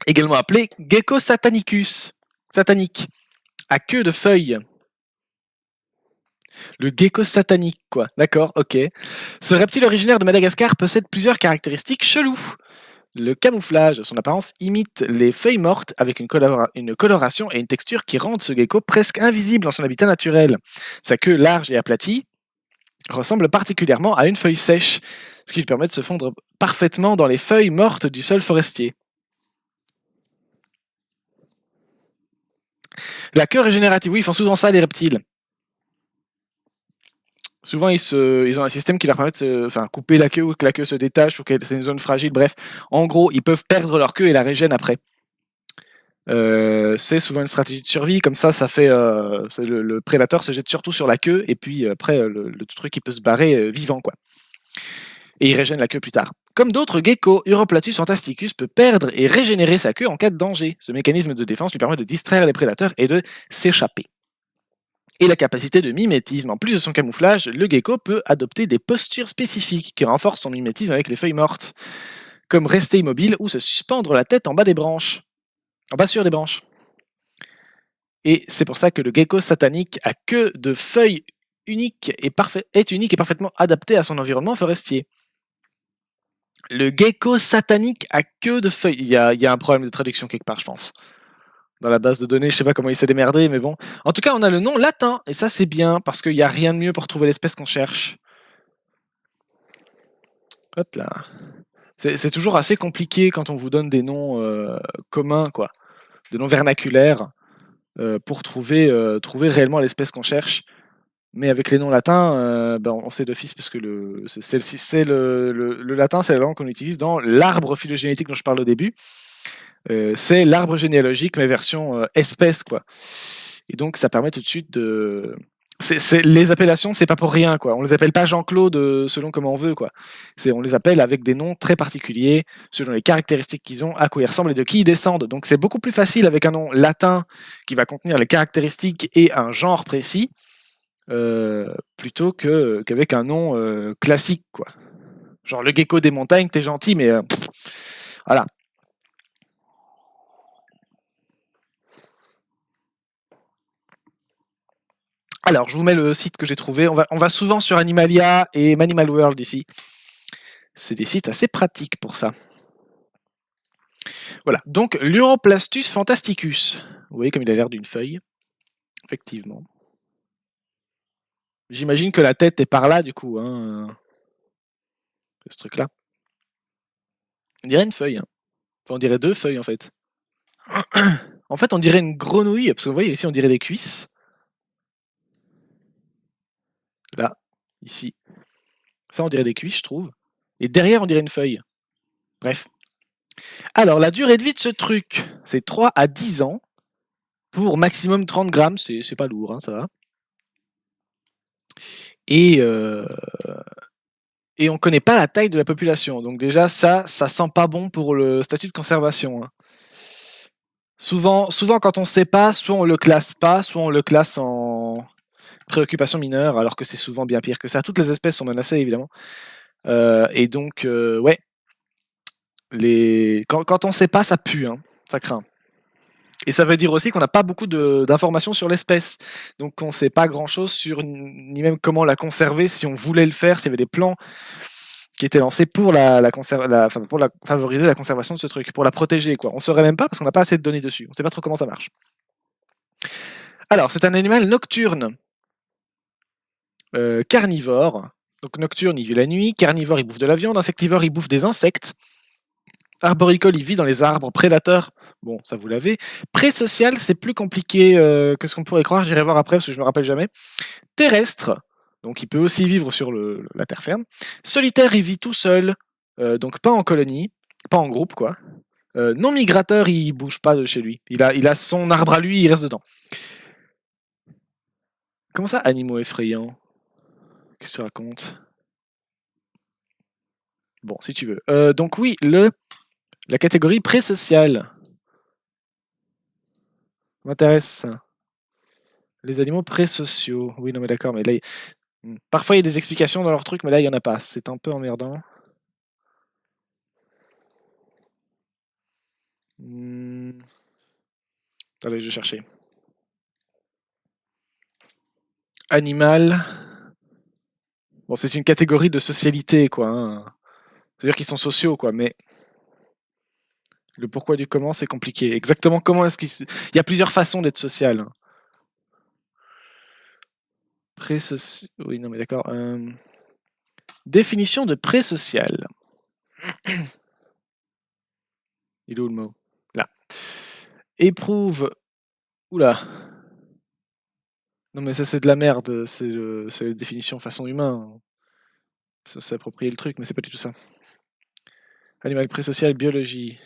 Également appelé gecko satanicus, satanique, à queue de feuilles. Le gecko satanique, quoi. D'accord, ok. Ce reptile originaire de Madagascar possède plusieurs caractéristiques cheloues. Le camouflage, son apparence imite les feuilles mortes avec une coloration et une texture qui rendent ce gecko presque invisible dans son habitat naturel. Sa queue large et aplatie ressemble particulièrement à une feuille sèche, ce qui lui permet de se fondre parfaitement dans les feuilles mortes du sol forestier. La queue régénérative, oui, ils font souvent ça les reptiles. Souvent, ils ont un système qui leur permet de couper la queue ou que la queue se détache ou que c'est une zone fragile. Bref, en gros, ils peuvent perdre leur queue et la régènent après. C'est souvent une stratégie de survie, comme ça fait le prédateur se jette surtout sur la queue, et puis après le truc il peut se barrer vivant, quoi. Et il régène la queue plus tard. Comme d'autres geckos, Uroplatus fantasticus peut perdre et régénérer sa queue en cas de danger. Ce mécanisme de défense lui permet de distraire les prédateurs et de s'échapper. Et la capacité de mimétisme. En plus de son camouflage, le gecko peut adopter des postures spécifiques qui renforcent son mimétisme avec les feuilles mortes, comme rester immobile ou se suspendre la tête en bas des branches, en bas sur des branches. Et c'est pour ça que le gecko satanique a queue de feuilles est unique et parfaitement adapté à son environnement forestier. Le gecko satanique a queue de feuilles. Il y a un problème de traduction quelque part, je pense. Dans la base de données, je sais pas comment il s'est démerdé, mais bon. En tout cas, on a le nom latin, et ça c'est bien, parce qu'il n'y a rien de mieux pour trouver l'espèce qu'on cherche. Hop là. C'est toujours assez compliqué quand on vous donne des noms communs, quoi. Des noms vernaculaires, pour trouver réellement l'espèce qu'on cherche. Mais avec les noms latins, on sait d'office, parce que le latin, c'est la langue qu'on utilise dans l'arbre phylogénétique dont je parle au début. C'est l'arbre généalogique, mais version espèce, quoi. Et donc, ça permet tout de suite de... les appellations, c'est pas pour rien, quoi. On les appelle pas Jean-Claude selon comment on veut, quoi. On les appelle avec des noms très particuliers, selon les caractéristiques qu'ils ont, à quoi ils ressemblent et de qui ils descendent. Donc, c'est beaucoup plus facile avec un nom latin qui va contenir les caractéristiques et un genre précis, plutôt qu'avec un nom classique, quoi. Genre le gecko des montagnes, t'es gentil, mais voilà. Alors, je vous mets le site que j'ai trouvé. On va souvent sur Animalia et Manimal World ici. C'est des sites assez pratiques pour ça. Voilà, donc l'Uroplastus fantasticus. Vous voyez comme il a l'air d'une feuille. Effectivement. J'imagine que la tête est par là, du coup. Hein. Ce truc-là. On dirait une feuille. Hein. Enfin, on dirait deux feuilles, en fait. En fait, on dirait une grenouille, parce que vous voyez, ici, on dirait des cuisses. Là, ici. Ça, on dirait des cuisses, je trouve. Et derrière, on dirait une feuille. Bref. Alors, la durée de vie de ce truc, c'est 3 à 10 ans. Pour maximum 30 grammes, c'est pas lourd, hein, ça va. Et on connaît pas la taille de la population. Donc déjà, ça sent pas bon pour le statut de conservation. Hein. Souvent, quand on sait pas, soit on le classe pas, soit on le classe en préoccupation mineure, alors que c'est souvent bien pire que ça. Toutes les espèces sont menacées, évidemment. Et donc, ouais. Quand on sait pas, ça pue, hein. Ça craint. Et ça veut dire aussi qu'on n'a pas beaucoup d'informations sur l'espèce. Donc on ne sait pas grand-chose sur ni même comment la conserver si on voulait le faire, s'il y avait des plans qui étaient lancés pour favoriser la conservation de ce truc, pour la protéger, quoi. On ne saurait même pas parce qu'on n'a pas assez de données dessus. On ne sait pas trop comment ça marche. Alors, c'est un animal nocturne, carnivore. Donc nocturne, il vit la nuit. Carnivore, il bouffe de la viande. Insectivore, il bouffe des insectes. Arboricole, il vit dans les arbres. Prédateur, bon, ça vous l'avez. Pré-social, c'est plus compliqué que ce qu'on pourrait croire. J'irai voir après parce que je me rappelle jamais. Terrestre, donc il peut aussi vivre sur la terre ferme. Solitaire, il vit tout seul, donc pas en colonie, pas en groupe, quoi. Non migrateur, il bouge pas de chez lui. Il a son arbre à lui, il reste dedans. Comment ça, animaux effrayants? Qu'est-ce que tu racontes? Bon, si tu veux. Donc oui, la catégorie pré-sociale m'intéresse. Les animaux pré-sociaux. Oui, non mais d'accord, mais là, parfois il y a des explications dans leur truc, mais là il y en a pas. C'est un peu emmerdant. Allez, je vais chercher. Animal. Bon, c'est une catégorie de socialité, quoi. Hein. C'est-à-dire qu'ils sont sociaux, quoi, mais le pourquoi du comment, c'est compliqué. Exactement comment est-ce qu'il... Il y a plusieurs façons d'être social. Hein. Oui, non, mais d'accord. Définition de pré-social. Il est où le mot? Là. Éprouve... Oula. Non, mais ça, c'est de la merde. C'est la définition façon humain. Ça s'approprier le truc, mais c'est pas du tout ça. Animal pré-social, biologie.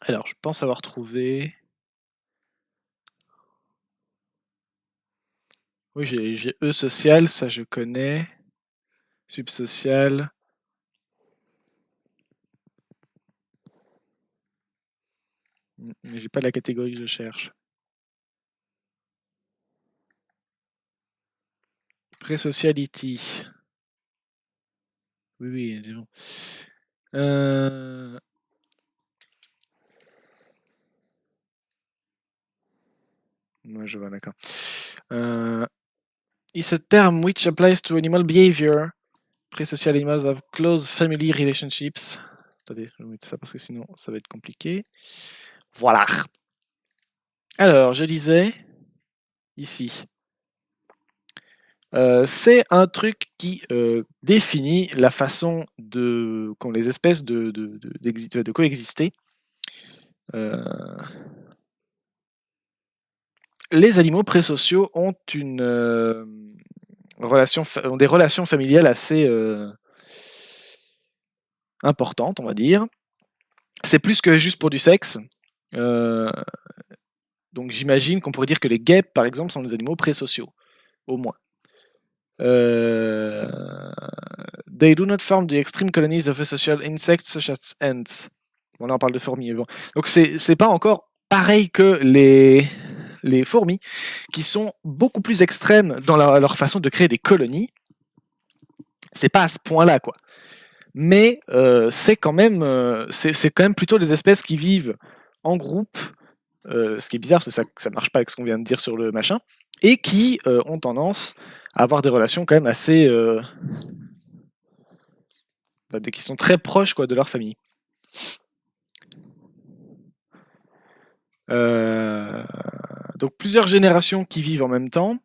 Alors, je pense avoir trouvé. Oui, j'ai E social, ça je connais. Subsocial. Mais j'ai pas la catégorie que je cherche. Presociality. Oui, oui, dis donc. Moi, je vois, d'accord. It's a term which applies to animal behavior. Presocial animals have close family relationships. Attendez, je vais mettre ça parce que sinon ça va être compliqué. Voilà. Alors, je disais ici. C'est un truc qui définit la façon qu'ont les espèces de coexister. Les animaux présociaux ont ont des relations familiales assez importantes, on va dire. C'est plus que juste pour du sexe. Donc j'imagine qu'on pourrait dire que les guêpes, par exemple, sont des animaux présociaux, au moins. They do not form the extreme colonies of asocial insects such as ants. Bon, là on parle de fourmis. Bon. Donc c'est pas encore pareil que les fourmis, qui sont beaucoup plus extrêmes dans leur façon de créer des colonies. C'est pas à ce point-là, quoi. Mais c'est quand même plutôt des espèces qui vivent en groupe. Ce qui est bizarre, c'est que ça marche pas avec ce qu'on vient de dire sur le machin, et qui ont tendance à avoir des relations quand même assez qui sont très proches, quoi, de leur famille. Donc plusieurs générations qui vivent en même temps.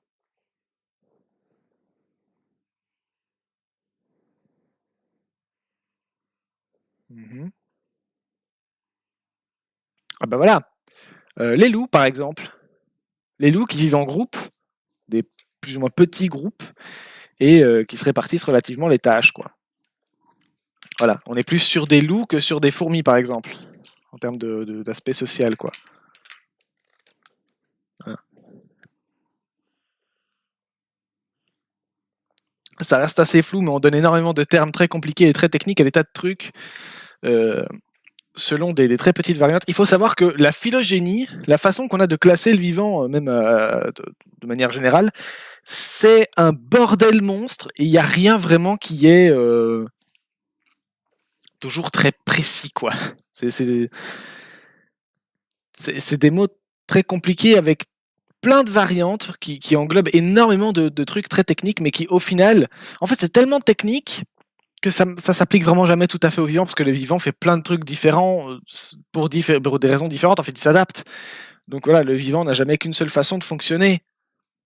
Ah bah voilà. Les loups, par exemple. Les loups qui vivent en groupe, des plus ou moins petits groupes, et qui se répartissent relativement les tâches, quoi. Voilà, on est plus sur des loups que sur des fourmis, par exemple, en termes d'aspect social, quoi. Voilà. Ça reste assez flou, mais on donne énormément de termes très compliqués et très techniques à des tas de trucs. Selon des très petites variantes. Il faut savoir que la phylogénie, la façon qu'on a de classer le vivant, même de manière générale, c'est un bordel monstre, et il n'y a rien vraiment qui est toujours très précis, quoi. C'est des mots très compliqués avec plein de variantes qui englobent énormément de trucs très techniques, mais qui au final, en fait, c'est tellement technique que ça s'applique vraiment jamais tout à fait au vivant, parce que le vivant fait plein de trucs différents pour des raisons différentes. En fait, il s'adapte. Donc voilà, le vivant n'a jamais qu'une seule façon de fonctionner.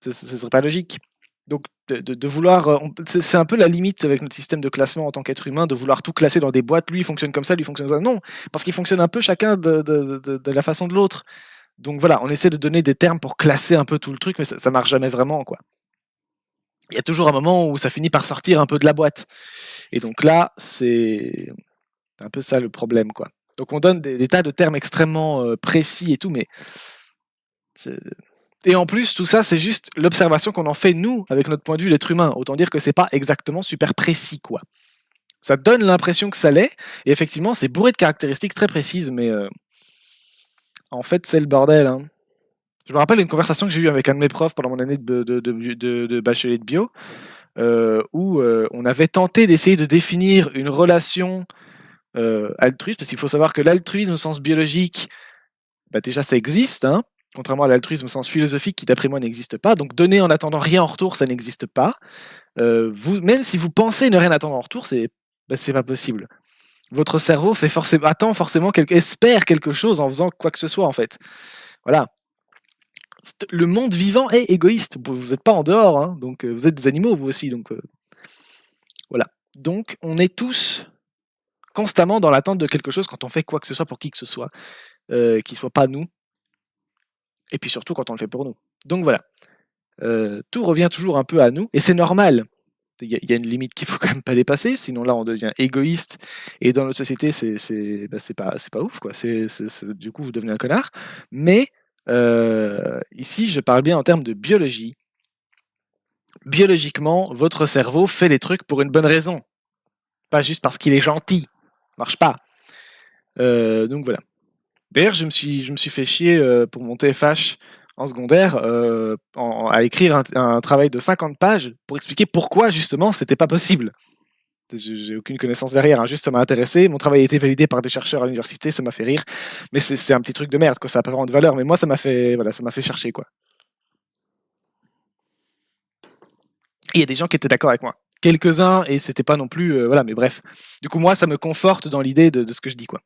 Ce serait pas logique. Donc de vouloir, c'est un peu la limite avec notre système de classement en tant qu'être humain, de vouloir tout classer dans des boîtes. Lui il fonctionne comme ça, lui il fonctionne comme ça. Non, parce qu'ils fonctionnent un peu chacun de la façon de l'autre. Donc voilà, on essaie de donner des termes pour classer un peu tout le truc, mais ça marche jamais vraiment, quoi. Il y a toujours un moment où ça finit par sortir un peu de la boîte. Et donc là, c'est un peu ça le problème, quoi. Donc on donne des tas de termes extrêmement précis et tout, mais et en plus, tout ça, c'est juste l'observation qu'on en fait, nous, avec notre point de vue, l'être humain. Autant dire que c'est pas exactement super précis, quoi. Ça donne l'impression que ça l'est, et effectivement, c'est bourré de caractéristiques très précises, mais en fait, c'est le bordel, hein. Je me rappelle une conversation que j'ai eue avec un de mes profs pendant mon année de bachelier de bio, où on avait tenté d'essayer de définir une relation altruiste, parce qu'il faut savoir que l'altruisme au sens biologique, bah déjà ça existe, hein, contrairement à l'altruisme au sens philosophique qui d'après moi n'existe pas. Donc donner en attendant rien en retour, ça n'existe pas. Même si vous pensez ne rien attendre en retour, c'est pas possible. Votre cerveau attend forcément espère quelque chose en faisant quoi que ce soit, en fait. Voilà. Le monde vivant est égoïste. Vous n'êtes pas en dehors, hein, donc vous êtes des animaux vous aussi, donc voilà. Donc on est tous constamment dans l'attente de quelque chose quand on fait quoi que ce soit pour qui que ce soit, qui soit pas nous. Et puis surtout quand on le fait pour nous. Donc voilà. Tout revient toujours un peu à nous, et c'est normal. Il y a une limite qu'il faut quand même pas dépasser, sinon là on devient égoïste et dans notre société c'est pas ouf quoi. Du coup vous devenez un connard. Mais ici je parle bien en termes de biologie. Biologiquement, votre cerveau fait les trucs pour une bonne raison, pas juste parce qu'il est gentil. Marche pas. Donc voilà. D'ailleurs, je me suis fait chier pour mon TFH en secondaire à écrire un travail de 50 pages pour expliquer pourquoi justement c'était pas possible. J'ai aucune connaissance derrière, hein, juste ça m'a intéressé. Mon travail a été validé par des chercheurs à l'université, ça m'a fait rire. Mais c'est un petit truc de merde, quoi. Ça n'a pas vraiment de valeur. Mais moi, ça m'a fait, voilà, ça m'a fait chercher, quoi. Et il y a des gens qui étaient d'accord avec moi. Quelques-uns, et c'était pas non plus, voilà, mais bref. Du coup, moi, ça me conforte dans l'idée de ce que je dis, quoi.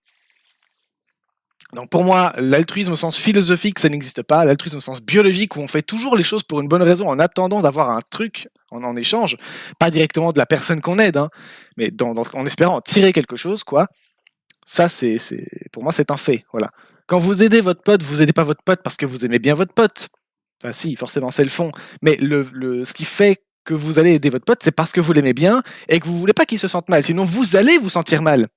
Donc pour moi, l'altruisme au sens philosophique, ça n'existe pas. L'altruisme au sens biologique, où on fait toujours les choses pour une bonne raison, en attendant d'avoir un truc en échange, pas directement de la personne qu'on aide, hein, mais en espérant en tirer quelque chose, quoi. Ça, pour moi, c'est un fait. Voilà. Quand vous aidez votre pote, vous aidez pas votre pote parce que vous aimez bien votre pote. Enfin, si, forcément, c'est le fond. Mais ce qui fait que vous allez aider votre pote, c'est parce que vous l'aimez bien et que vous voulez pas qu'il se sente mal. Sinon, vous allez vous sentir mal.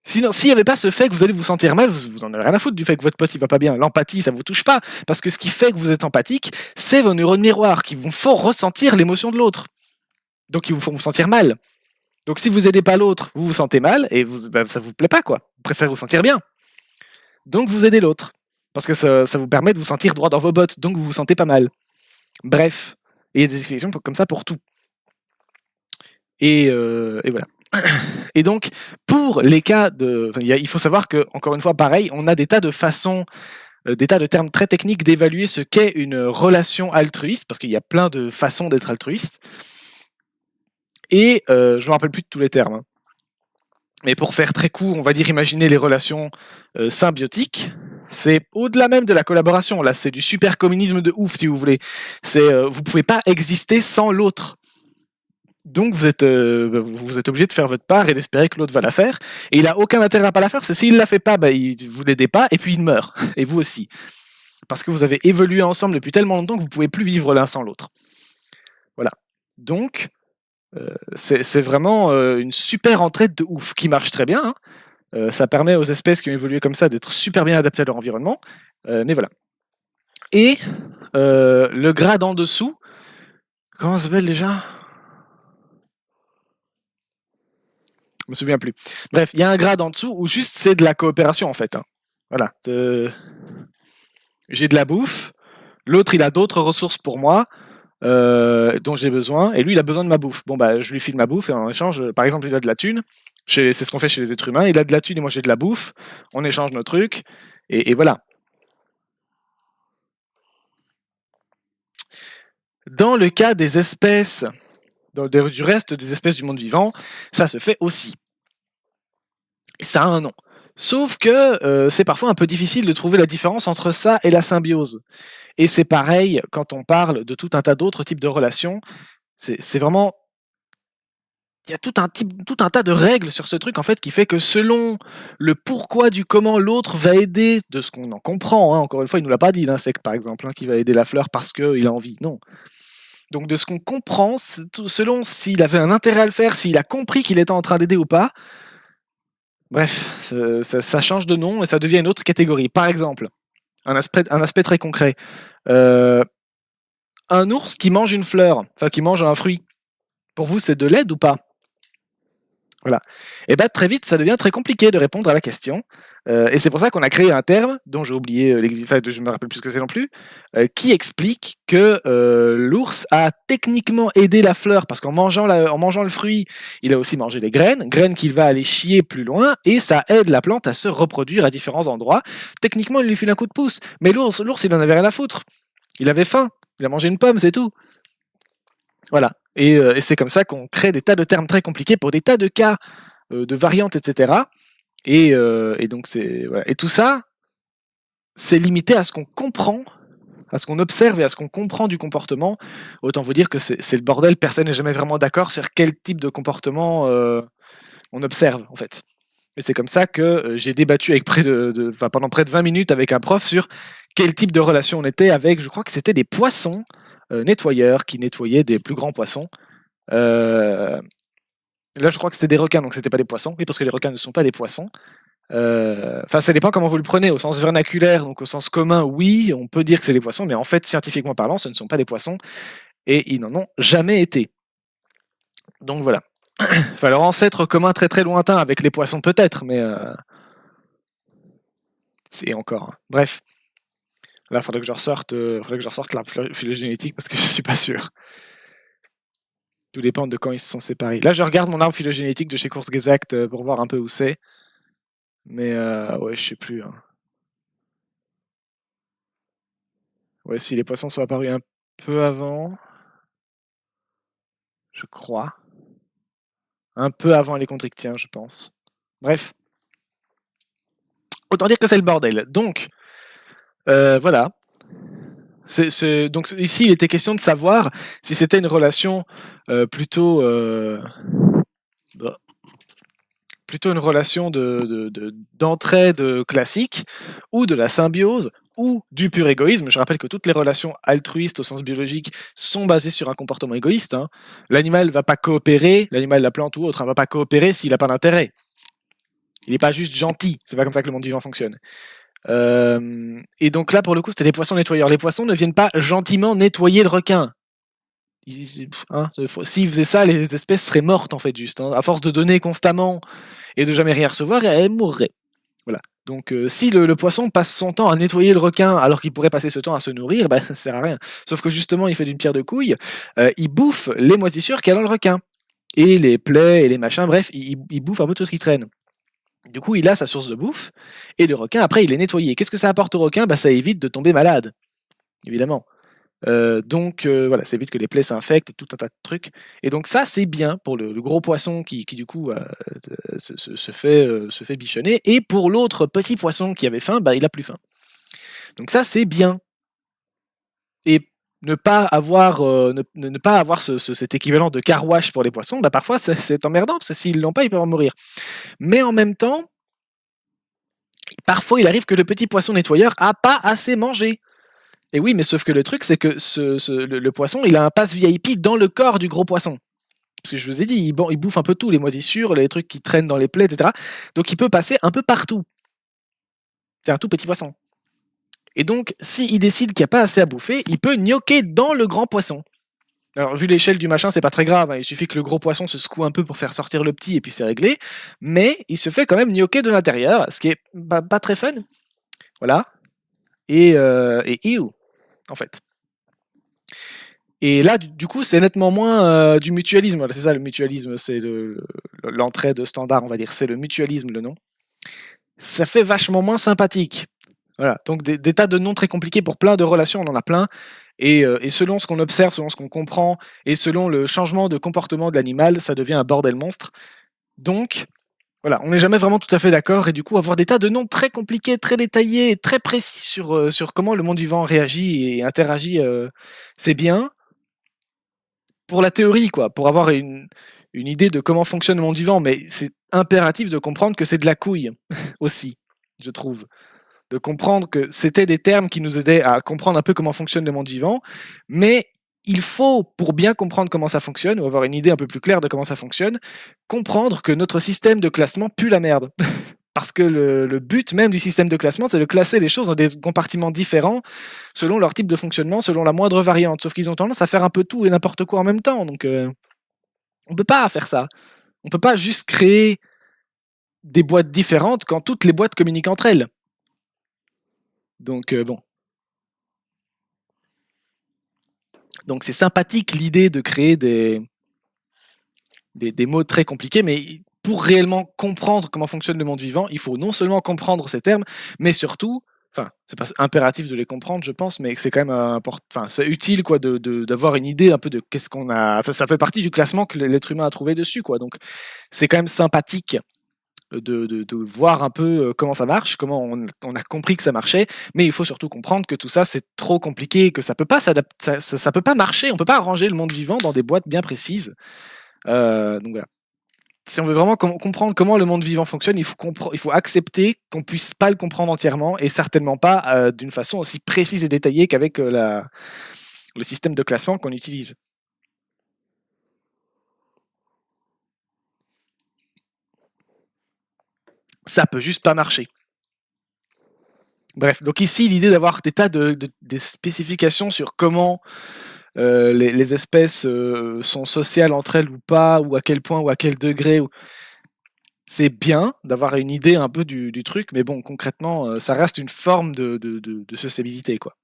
Sinon, s'il n'y avait pas ce fait que vous allez vous sentir mal, vous en avez rien à foutre du fait que votre pote il va pas bien. L'empathie, ça vous touche pas. Parce que ce qui fait que vous êtes empathique, c'est vos neurones miroirs qui vous font ressentir l'émotion de l'autre. Donc, ils vous font vous sentir mal. Donc, si vous aidez pas l'autre, vous vous sentez mal et ça vous plaît pas, quoi. Vous préférez vous sentir bien. Donc, vous aidez l'autre. Parce que ça vous permet de vous sentir droit dans vos bottes. Donc, vous vous sentez pas mal. Bref. Et il y a des explications comme ça pour tout. Et voilà. Et donc, pour les cas de... il faut savoir que, encore une fois, pareil, on a des tas de façons, des tas de termes très techniques d'évaluer ce qu'est une relation altruiste, parce qu'il y a plein de façons d'être altruiste. Et je ne me rappelle plus de tous les termes. Hein. Mais pour faire très court, on va dire imaginer les relations symbiotiques. C'est au-delà même de la collaboration. Là, c'est du super communisme de ouf, si vous voulez. Vous pouvez pas exister sans l'autre. Donc vous êtes obligé de faire votre part et d'espérer que l'autre va la faire. Et il a aucun intérêt à pas la faire, c'est s'il la fait pas, vous l'aidez pas et puis il meurt. Et vous aussi. Parce que vous avez évolué ensemble depuis tellement longtemps que vous pouvez plus vivre l'un sans l'autre. Voilà. Donc c'est vraiment une super entraide de ouf qui marche très bien. Hein. Ça permet aux espèces qui ont évolué comme ça d'être super bien adaptées à leur environnement. Mais voilà. Et le grade en dessous, comment ça s'appelle déjà ? Je me souviens plus. Bref, il y a un grade en dessous où juste c'est de la coopération en fait. Hein. Voilà. J'ai de la bouffe. L'autre, il a d'autres ressources pour moi dont j'ai besoin. Et lui, il a besoin de ma bouffe. Bon, bah, je lui file ma bouffe et en échange, par exemple, il a de la thune. C'est ce qu'on fait chez les êtres humains. Il a de la thune et moi, j'ai de la bouffe. On échange nos trucs. Et voilà. Dans le cas des espèces, du reste des espèces du monde vivant, ça se fait aussi. Et ça a un nom. Sauf que c'est parfois un peu difficile de trouver la différence entre ça et la symbiose. Et c'est pareil quand on parle de tout un tas d'autres types de relations. C'est vraiment... Il y a tout un tas de règles sur ce truc en fait qui fait que selon le pourquoi du comment l'autre va aider, de ce qu'on en comprend, hein, encore une fois il nous l'a pas dit l'insecte par exemple, hein, qui va aider la fleur parce qu'il a envie, non. Donc de ce qu'on comprend, selon s'il avait un intérêt à le faire, s'il a compris qu'il était en train d'aider ou pas, bref, ça change de nom et ça devient une autre catégorie. Par exemple, un aspect très concret. Un ours qui mange une fleur, enfin qui mange un fruit, pour vous c'est de l'aide ou pas ? Voilà. Et bien très vite, ça devient très compliqué de répondre à la question. Et c'est pour ça qu'on a créé un terme, dont j'ai oublié, je ne me rappelle plus ce que c'est non plus, qui explique que l'ours a techniquement aidé la fleur, parce qu'en mangeant le fruit, il a aussi mangé les graines qu'il va aller chier plus loin, et ça aide la plante à se reproduire à différents endroits. Techniquement, il lui file un coup de pouce, mais l'ours, il en avait rien à foutre. Il avait faim, il a mangé une pomme, c'est tout. Voilà. Et c'est comme ça qu'on crée des tas de termes très compliqués pour des tas de cas de variantes, etc. Et donc voilà. Et tout ça, c'est limité à ce qu'on comprend, à ce qu'on observe et à ce qu'on comprend du comportement. Autant vous dire que c'est le bordel, personne n'est jamais vraiment d'accord sur quel type de comportement on observe, en fait. Et c'est comme ça que j'ai débattu avec pendant près de 20 minutes avec un prof sur quel type de relation on était avec, je crois que c'était des poissons nettoyeurs qui nettoyaient des plus grands poissons. Là, je crois que c'était des requins, donc c'était pas des poissons. Oui, parce que les requins ne sont pas des poissons. Enfin, ça dépend comment vous le prenez. Au sens vernaculaire, donc au ssens commun, oui, on peut dire que c'est des poissons, mais en fait, scientifiquement parlant, ce ne sont pas des poissons et ils n'en ont jamais été. Donc voilà. Enfin, leur ancêtre commun très très lointain avec les poissons peut-être, mais c'est encore. Hein. Bref. Là, faudrait que je ressorte l'arbre phylogénétique parce que je suis pas sûr. Tout dépend de quand ils se sont séparés. Là, je regarde mon arbre phylogénétique de chez Kurzgesagt pour voir un peu où c'est. Mais ouais, je sais plus. Hein. Ouais, si les poissons sont apparus un peu avant, je crois. Un peu avant les chondrichtiens, je pense. Bref. Autant dire que c'est le bordel. Donc, voilà. Donc ici, il était question de savoir si c'était une relation plutôt une relation d'entraide classique, ou de la symbiose, ou du pur égoïsme. Je rappelle que toutes les relations altruistes au sens biologique sont basées sur un comportement égoïste. Hein. L'animal ne va pas coopérer, l'animal, la plante ou autre, ne va pas coopérer s'il n'a pas d'intérêt. Il n'est pas juste gentil. C'est pas comme ça que le monde vivant fonctionne. Et donc là, pour le coup, c'était des poissons nettoyeurs. Les poissons ne viennent pas gentiment nettoyer le requin. Hein, s'ils faisaient ça, les espèces seraient mortes en fait, juste. Hein. À force de donner constamment et de jamais rien recevoir, elles mourraient. Voilà. Donc si le poisson passe son temps à nettoyer le requin alors qu'il pourrait passer ce temps à se nourrir, bah, ça sert à rien. Sauf que justement, il fait d'une pierre deux couilles, il bouffe les moisissures qu'il y a dans le requin. Et les plaies et les machins, bref, il bouffe un peu tout ce qui traîne. Du coup, il a sa source de bouffe, et le requin, après, il est nettoyé. Qu'est-ce que ça apporte au requin? Bah, ça évite de tomber malade, évidemment. Donc voilà, ça évite que les plaies s'infectent, tout un tas de trucs. Et donc ça, c'est bien pour le gros poisson qui du coup se fait bichonner. Et pour l'autre petit poisson qui avait faim, bah, il a plus faim. Donc ça, c'est bien. Et ne pas avoir, ne pas avoir cet équivalent de car wash pour les poissons, bah, parfois c'est emmerdant, parce que s'ils l'ont pas, ils peuvent en mourir. Mais en même temps, parfois il arrive que le petit poisson nettoyeur a pas assez mangé. Et oui, mais sauf que le truc, c'est que le poisson, il a un pass VIP dans le corps du gros poisson. Parce que je vous ai dit, il bouffe un peu tout, les moisissures, les trucs qui traînent dans les plaies, etc. Donc il peut passer un peu partout. C'est un tout petit poisson. Et donc, s'il décide qu'il n'y a pas assez à bouffer, il peut gnocquer dans le grand poisson. Alors, vu l'échelle du machin, c'est pas très grave. Hein. Il suffit que le gros poisson se secoue un peu pour faire sortir le petit et puis c'est réglé. Mais il se fait quand même gnocquer de l'intérieur, ce qui est pas très fun. Voilà. Et en fait. Et là, du coup, c'est nettement moins du mutualisme. Voilà, c'est ça, le mutualisme, c'est l'entraide standard, on va dire. C'est le mutualisme, le nom. Ça fait vachement moins sympathique. Voilà, donc des tas de noms très compliqués pour plein de relations, on en a plein. Et selon ce qu'on observe, selon ce qu'on comprend, et selon le changement de comportement de l'animal, ça devient un bordel monstre. Donc, voilà, on n'est jamais vraiment tout à fait d'accord, et du coup, avoir des tas de noms très compliqués, très détaillés, très précis sur comment le monde vivant réagit et interagit, c'est bien. Pour la théorie, quoi, pour avoir une idée de comment fonctionne le monde vivant, mais c'est impératif de comprendre que c'est de la couille aussi, je trouve. De comprendre que c'était des termes qui nous aidaient à comprendre un peu comment fonctionne le monde vivant, mais il faut, pour bien comprendre comment ça fonctionne, ou avoir une idée un peu plus claire de comment ça fonctionne, comprendre que notre système de classement pue la merde. Parce que le but même du système de classement, c'est de classer les choses dans des compartiments différents selon leur type de fonctionnement, selon la moindre variante. Sauf qu'ils ont tendance à faire un peu tout et n'importe quoi en même temps. Donc, on peut pas faire ça. On peut pas juste créer des boîtes différentes quand toutes les boîtes communiquent entre elles. Donc, bon. Donc, c'est sympathique l'idée de créer des mots très compliqués, mais pour réellement comprendre comment fonctionne le monde vivant, il faut non seulement comprendre ces termes, mais surtout, enfin, c'est pas impératif de les comprendre, je pense, mais c'est quand même important, enfin, c'est utile, quoi, d'avoir une idée un peu de qu'est-ce qu'on a, enfin, ça fait partie du classement que l'être humain a trouvé dessus, quoi, donc c'est quand même sympathique de voir un peu comment ça marche, comment on a compris que ça marchait, mais il faut surtout comprendre que tout ça, c'est trop compliqué, que ça peut pas ça peut pas marcher, on peut pas arranger le monde vivant dans des boîtes bien précises, donc voilà. Si on veut vraiment comprendre comment le monde vivant fonctionne, il faut accepter qu'on puisse pas le comprendre entièrement, et certainement pas d'une façon aussi précise et détaillée qu'avec le système de classement qu'on utilise. Ça peut juste pas marcher. Bref, donc ici, l'idée d'avoir des tas des spécifications sur comment les espèces sont sociales entre elles ou pas, ou à quel point, ou à quel degré. C'est bien d'avoir une idée un peu du truc, mais bon, concrètement, ça reste une forme de sociabilité, quoi.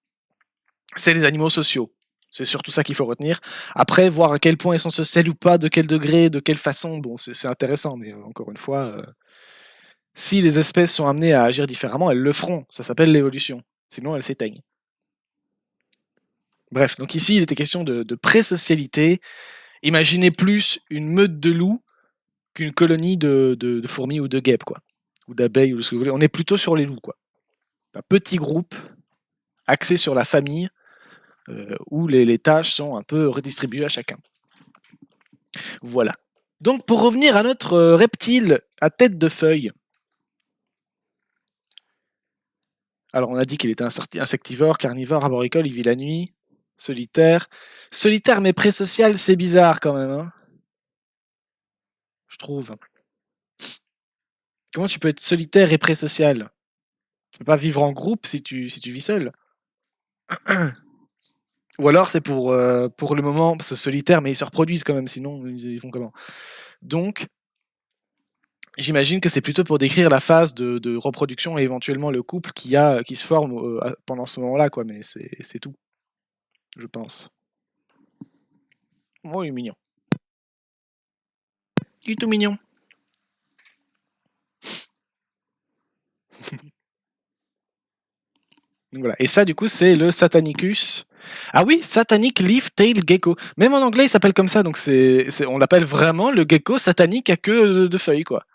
C'est les animaux sociaux. C'est surtout ça qu'il faut retenir. Après, voir à quel point ils sont sociaux ou pas, de quel degré, de quelle façon, bon, c'est intéressant, mais encore une fois, si les espèces sont amenées à agir différemment, elles le feront. Ça s'appelle l'évolution. Sinon, elles s'éteignent. Bref, donc ici, il était question de pré-socialité. Imaginez plus une meute de loups qu'une colonie de fourmis ou de guêpes, quoi. Ou d'abeilles, ou ce que vous voulez. On est plutôt sur les loups, quoi. Un petit groupe axé sur la famille, où les tâches sont un peu redistribuées à chacun. Voilà. Donc, pour revenir à notre reptile à tête de feuille. Alors, on a dit qu'il était insectivore, carnivore, arboricole, il vit la nuit, solitaire. Solitaire mais pré-social, c'est bizarre quand même, hein, je trouve. Comment tu peux être solitaire et pré-social? Tu peux pas vivre en groupe si tu vis seul. Ou alors c'est pour le moment, parce que solitaire, mais ils se reproduisent quand même, sinon ils font comment? Donc, j'imagine que c'est plutôt pour décrire la phase de reproduction et éventuellement le couple qui se forme pendant ce moment-là, quoi, mais c'est tout, je pense. Oh, il est mignon. Il est tout mignon. Donc voilà. Et ça, du coup, c'est le Satanicus. Ah oui, Satanic Leaf-Tailed Gecko. Même en anglais, il s'appelle comme ça, donc on l'appelle vraiment le gecko satanique à queue de feuilles, quoi.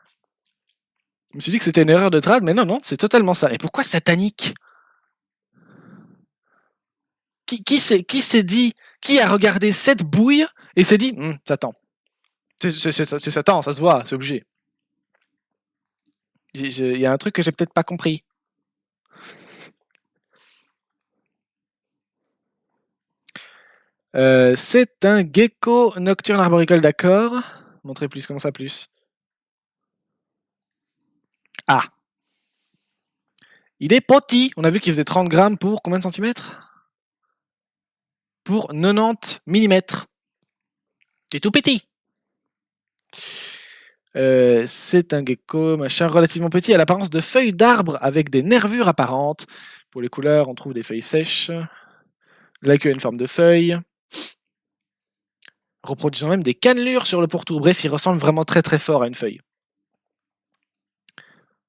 Je me suis dit que c'était une erreur de trad, mais non, non, c'est totalement ça. Et pourquoi satanique? Qui s'est dit, qui a regardé cette bouille et s'est dit, Satan. C'est Satan, ça se voit, c'est obligé. Il y a un truc que j'ai peut-être pas compris. C'est un gecko nocturne arboricole, d'accord. Montrez plus, comment ça plus? Ah. Il est petit. On a vu qu'il faisait 30 grammes pour combien de centimètres? Pour 90 mm. C'est tout petit. C'est un gecko, machin, relativement petit, à l'apparence de feuilles d'arbre avec des nervures apparentes. Pour les couleurs, on trouve des feuilles sèches. La queue a une forme de feuille. Reproduisant même des cannelures sur le pourtour. Bref, il ressemble vraiment très très fort à une feuille.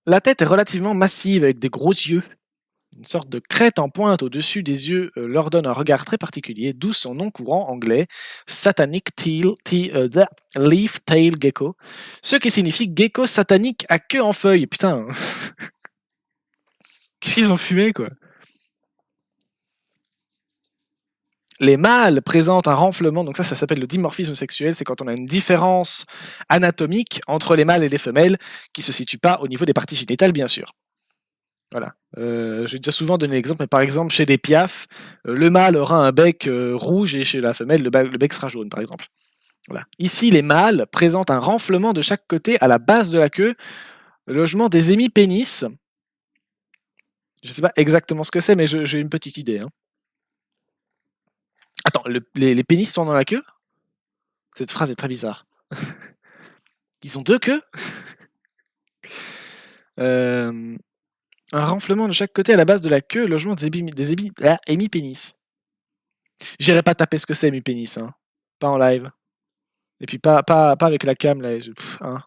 La tête est relativement massive avec des gros yeux. Une sorte de crête en pointe au-dessus des yeux leur donne un regard très particulier, d'où son nom courant anglais, Satanic Leaf Tail Gecko, ce qui signifie gecko satanique à queue en feuille. Putain, qu'est-ce qu'ils ont fumé, quoi? Les mâles présentent un renflement, donc ça s'appelle le dimorphisme sexuel, c'est quand on a une différence anatomique entre les mâles et les femelles qui se situe pas au niveau des parties génitales, bien sûr. Voilà. J'ai déjà souvent donné l'exemple, mais par exemple, chez les piafs, le mâle aura un bec rouge et chez la femelle, le bec sera jaune, par exemple. Voilà. Ici, les mâles présentent un renflement de chaque côté à la base de la queue, le logement des hémipénis. Je ne sais pas exactement ce que c'est, mais j'ai une petite idée. Hein. Attends, les pénis sont dans la queue? Cette phrase est très bizarre. Ils ont deux queues? Un renflement de chaque côté à la base de la queue, logement des hémipénis. J'irai pas taper ce que c'est, hémipénis, hein. Pas en live. Et puis pas avec la cam, là. Hein.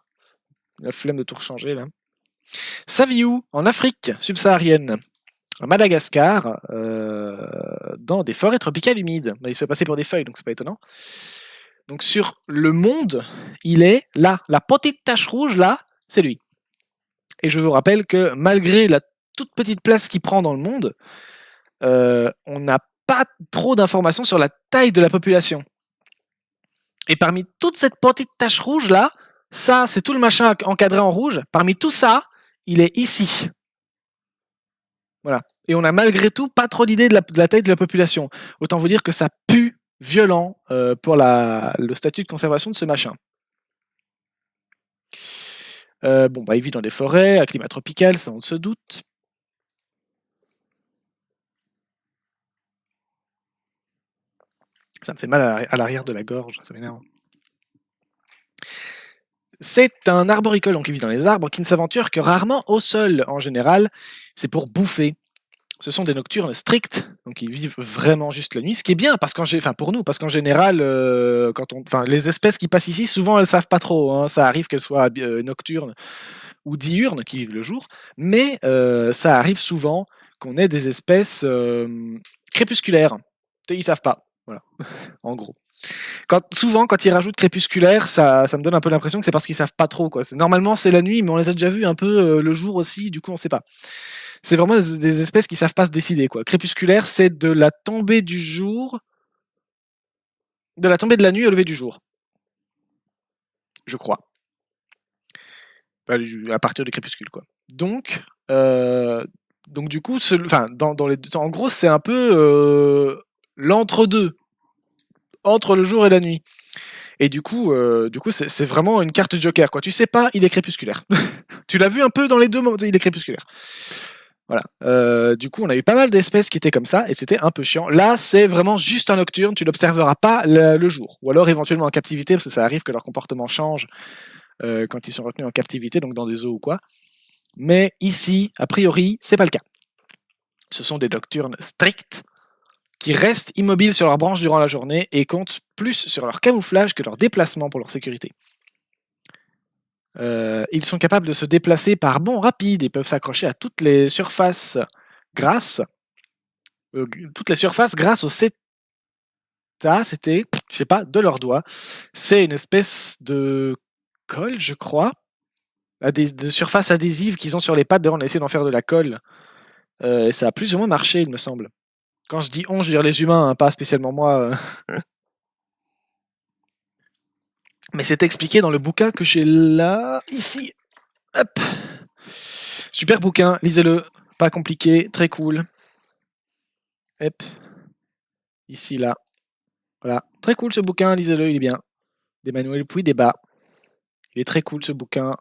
La flemme de tout rechanger, là. Saviou, en Afrique subsaharienne, à Madagascar, dans des forêts tropicales humides. Il se fait passer pour des feuilles, donc c'est pas étonnant. Donc sur le monde, il est là. La petite tache rouge, là, c'est lui. Et je vous rappelle que malgré la toute petite place qu'il prend dans le monde, on n'a pas trop d'informations sur la taille de la population. Et parmi toute cette petite tache rouge là, ça c'est tout le machin encadré en rouge, parmi tout ça, il est ici. Voilà. Et on a malgré tout pas trop d'idée de la taille de la population. Autant vous dire que ça pue violent pour le statut de conservation de ce machin. Bon, bah, il vit dans des forêts, à climat tropical, ça on se doute. Ça me fait mal à l'arrière de la gorge, ça m'énerve. C'est un arboricole, donc il vit dans les arbres, qui ne s'aventure que rarement au sol. En général, c'est pour bouffer. Ce sont des nocturnes stricts, donc ils vivent vraiment juste la nuit, ce qui est bien, parce pour nous, parce qu'en général, les espèces qui passent ici, souvent elles savent pas trop, hein. Ça arrive qu'elles soient nocturnes ou diurnes, qui vivent le jour, mais ça arrive souvent qu'on ait des espèces crépusculaires. Ils savent pas, voilà, en gros. Souvent, quand ils rajoutent crépusculaire, ça me donne un peu l'impression que c'est parce qu'ils savent pas trop, quoi. Normalement, c'est la nuit, mais on les a déjà vus un peu le jour aussi, du coup, on sait pas. C'est vraiment des espèces qui savent pas se décider, quoi. Crépusculaire, c'est de la tombée du jour, de la tombée de la nuit au lever du jour, je crois. À partir du crépuscule, quoi. Donc du coup, en gros, c'est un peu l'entre-deux, entre le jour et la nuit. Et du coup, c'est vraiment une carte joker, quoi. Tu sais pas, il est crépusculaire. Tu l'as vu un peu dans les deux moments, il est crépusculaire. Voilà. Du coup, on a eu pas mal d'espèces qui étaient comme ça, et c'était un peu chiant. Là, c'est vraiment juste un nocturne, tu l'observeras pas le jour. Ou alors éventuellement en captivité, parce que ça arrive que leur comportement change quand ils sont retenus en captivité, donc dans des zoos ou quoi. Mais ici, a priori, c'est pas le cas. Ce sont des nocturnes stricts qui restent immobiles sur leurs branches durant la journée et comptent plus sur leur camouflage que leur déplacement pour leur sécurité. Ils sont capables de se déplacer par bonds rapides et peuvent s'accrocher à toutes les surfaces grâce au CETA, c'était, je sais pas, de leurs doigts. C'est une espèce de colle, je crois, de surface adhésive qu'ils ont sur les pattes. D'ailleurs, on a essayé d'en faire de la colle. Et ça a plus ou moins marché, il me semble. Quand je dis on, je veux dire les humains, hein, pas spécialement moi. Mais c'est expliqué dans le bouquin que j'ai là, ici. Hop. Super bouquin, lisez-le. Pas compliqué, très cool. Hop. Ici, là. Voilà. Très cool ce bouquin, lisez-le, il est bien. D'Emmanuel Puy-Débat. Il est très cool ce bouquin.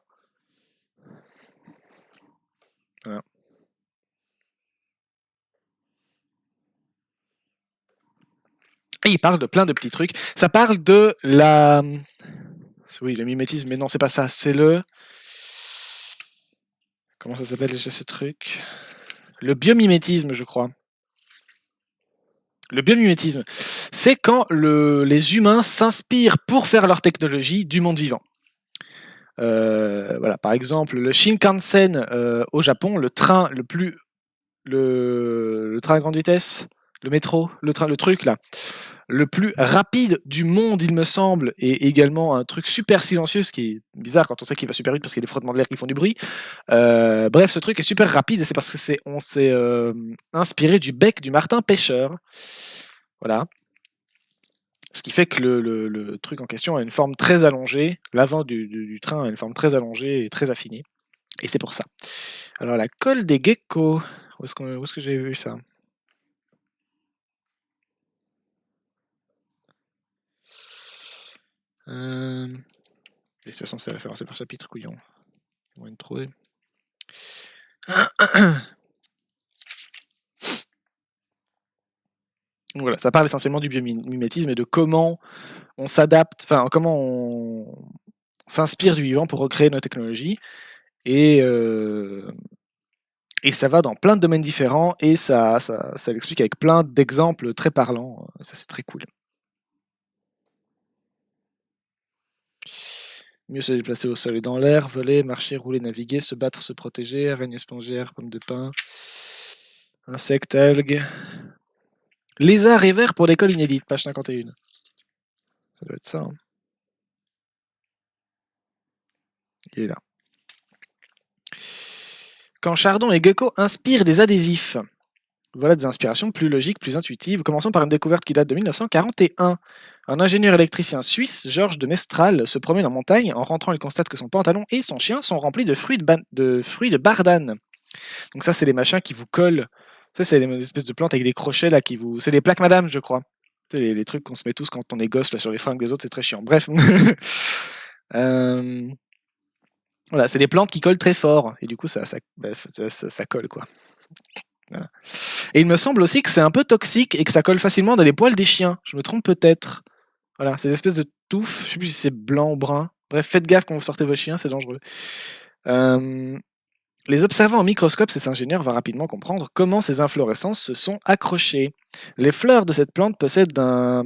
Voilà. Et il parle de plein de petits trucs. Ça parle de la... Oui, le mimétisme, mais non, c'est pas ça. C'est le... Comment ça s'appelle déjà ce truc? Le biomimétisme, je crois. Le biomimétisme, c'est quand les humains s'inspirent pour faire leur technologie du monde vivant. Voilà, par exemple, le Shinkansen au Japon, le train le train à grande vitesse, le métro, le truc là, le plus rapide du monde, il me semble, et également un truc super silencieux, ce qui est bizarre quand on sait qu'il va super vite parce qu'il y a des frottements de l'air qui font du bruit. Bref, ce truc est super rapide et c'est parce que on s'est inspiré du bec du martin pêcheur. Voilà. Ce qui fait que le truc en question a une forme très allongée. L'avant du train a une forme très allongée et très affinée. Et c'est pour ça. Alors, la colle des geckos. Où est-ce que j'ai vu ça? De toute façon, c'est référencé par chapitre, couillon. On va me trouver. Donc voilà, ça parle essentiellement du biomimétisme et de comment on s'adapte, enfin comment on s'inspire du vivant pour recréer nos technologies. Et ça va dans plein de domaines différents et ça l'explique avec plein d'exemples très parlants. Ça, c'est très cool. Mieux se déplacer au sol et dans l'air, voler, marcher, rouler, naviguer, se battre, se protéger, araignée spongiaire, pomme de pin, insectes, algues. Lézard et vers pour l'école inédite, page 51. Ça doit être ça. Hein. Il est là. Quand Chardon et Gecko inspirent des adhésifs. Voilà des inspirations plus logiques, plus intuitives. Commençons par une découverte qui date de 1941. Un ingénieur électricien suisse, Georges de Mestral, se promène en montagne. En rentrant, il constate que son pantalon et son chien sont remplis de fruits de bardane. Donc ça, c'est les machins qui vous collent. Ça, c'est les espèces de plantes avec des crochets là qui vous... C'est les plaques madame, je crois. C'est les trucs qu'on se met tous quand on est gosse là, sur les fringues des autres, c'est très chiant. Bref. Voilà, c'est des plantes qui collent très fort, et du coup ça colle quoi. Voilà. Et il me semble aussi que c'est un peu toxique et que ça colle facilement dans les poils des chiens. Je me trompe peut-être. Voilà, ces espèces de touffes, je sais plus si c'est blanc ou brun. Bref, faites gaffe quand vous sortez vos chiens, c'est dangereux. Les observant en microscope, ces ingénieurs vont rapidement comprendre comment ces inflorescences se sont accrochées. Les fleurs de cette plante possèdent d'un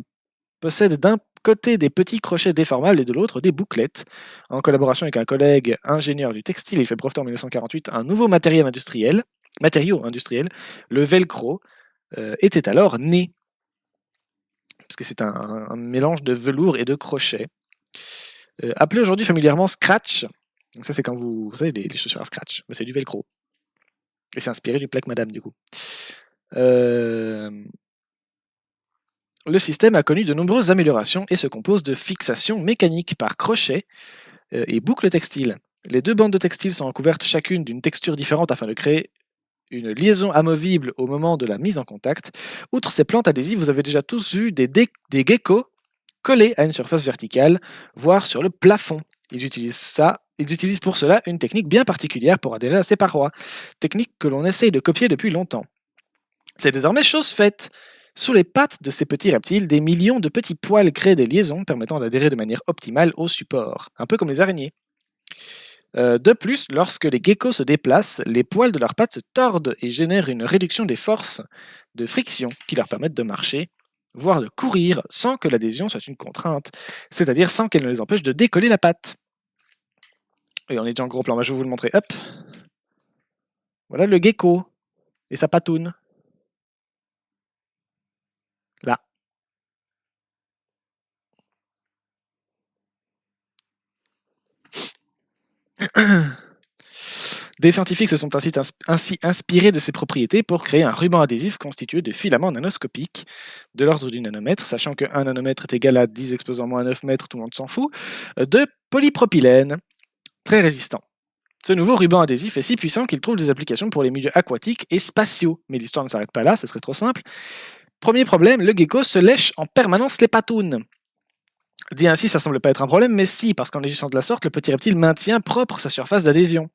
côté des petits crochets déformables et de l'autre des bouclettes. En collaboration avec un collègue ingénieur du textile, il fait breveter en 1948 un nouveau matériau industriel, le velcro, était alors né, parce que c'est un mélange de velours et de crochets. Appelé aujourd'hui familièrement scratch, donc ça c'est quand vous savez les chaussures à scratch, mais c'est du velcro. Et c'est inspiré du plaque madame du coup. Le système a connu de nombreuses améliorations et se compose de fixations mécaniques par crochet et boucles textiles. Les deux bandes de textile sont recouvertes chacune d'une texture différente afin de créer une liaison amovible au moment de la mise en contact. Outre ces plantes adhésives, vous avez déjà tous vu des geckos collés à une surface verticale, voire sur le plafond. Ils utilisent pour cela une technique bien particulière pour adhérer à ces parois, technique que l'on essaye de copier depuis longtemps. C'est désormais chose faite. Sous les pattes de ces petits reptiles, des millions de petits poils créent des liaisons permettant d'adhérer de manière optimale au support, un peu comme les araignées. De plus, lorsque les geckos se déplacent, les poils de leurs pattes se tordent et génèrent une réduction des forces de friction qui leur permettent de marcher, voire de courir sans que l'adhésion soit une contrainte, c'est-à-dire sans qu'elle ne les empêche de décoller la patte. Et on est déjà en gros plan, je vais vous le montrer. Hop. Voilà le gecko et sa patoune. Là. Des scientifiques se sont ainsi inspirés de ces propriétés pour créer un ruban adhésif constitué de filaments nanoscopiques de l'ordre du nanomètre, sachant que 1 nanomètre est égal à 10 exposant moins 9 mètres, tout le monde s'en fout, de polypropylène, très résistant. Ce nouveau ruban adhésif est si puissant qu'il trouve des applications pour les milieux aquatiques et spatiaux. Mais l'histoire ne s'arrête pas là, ce serait trop simple. Premier problème, le gecko se lèche en permanence les patounes. Dit ainsi, ça semble pas être un problème, mais si, parce qu'en agissant de la sorte, le petit reptile maintient propre sa surface d'adhésion.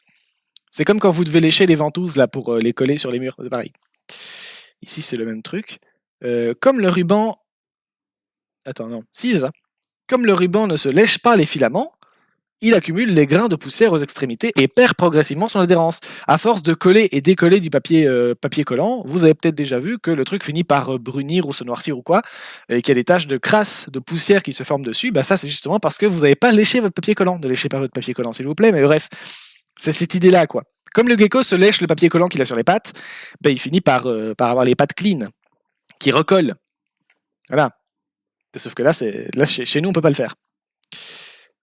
C'est comme quand vous devez lécher les ventouses là pour les coller sur les murs, c'est pareil. Ici, c'est le même truc. Comme le ruban... Attends, non. Si, c'est ça. Comme le ruban ne se lèche pas les filaments, il accumule les grains de poussière aux extrémités et perd progressivement son adhérence. À force de coller et décoller du papier collant, vous avez peut-être déjà vu que le truc finit par brunir ou se noircir ou quoi, et qu'il y a des taches de crasse, de poussière qui se forment dessus. Bah ça, c'est justement parce que vous n'avez pas léché votre papier collant. Ne léchez pas votre papier collant, s'il vous plaît, mais bref, c'est cette idée-là, quoi. Comme le gecko se lèche le papier collant qu'il a sur les pattes, bah, il finit par avoir les pattes clean, qui recollent. Voilà. Sauf que là, chez nous, on peut pas le faire.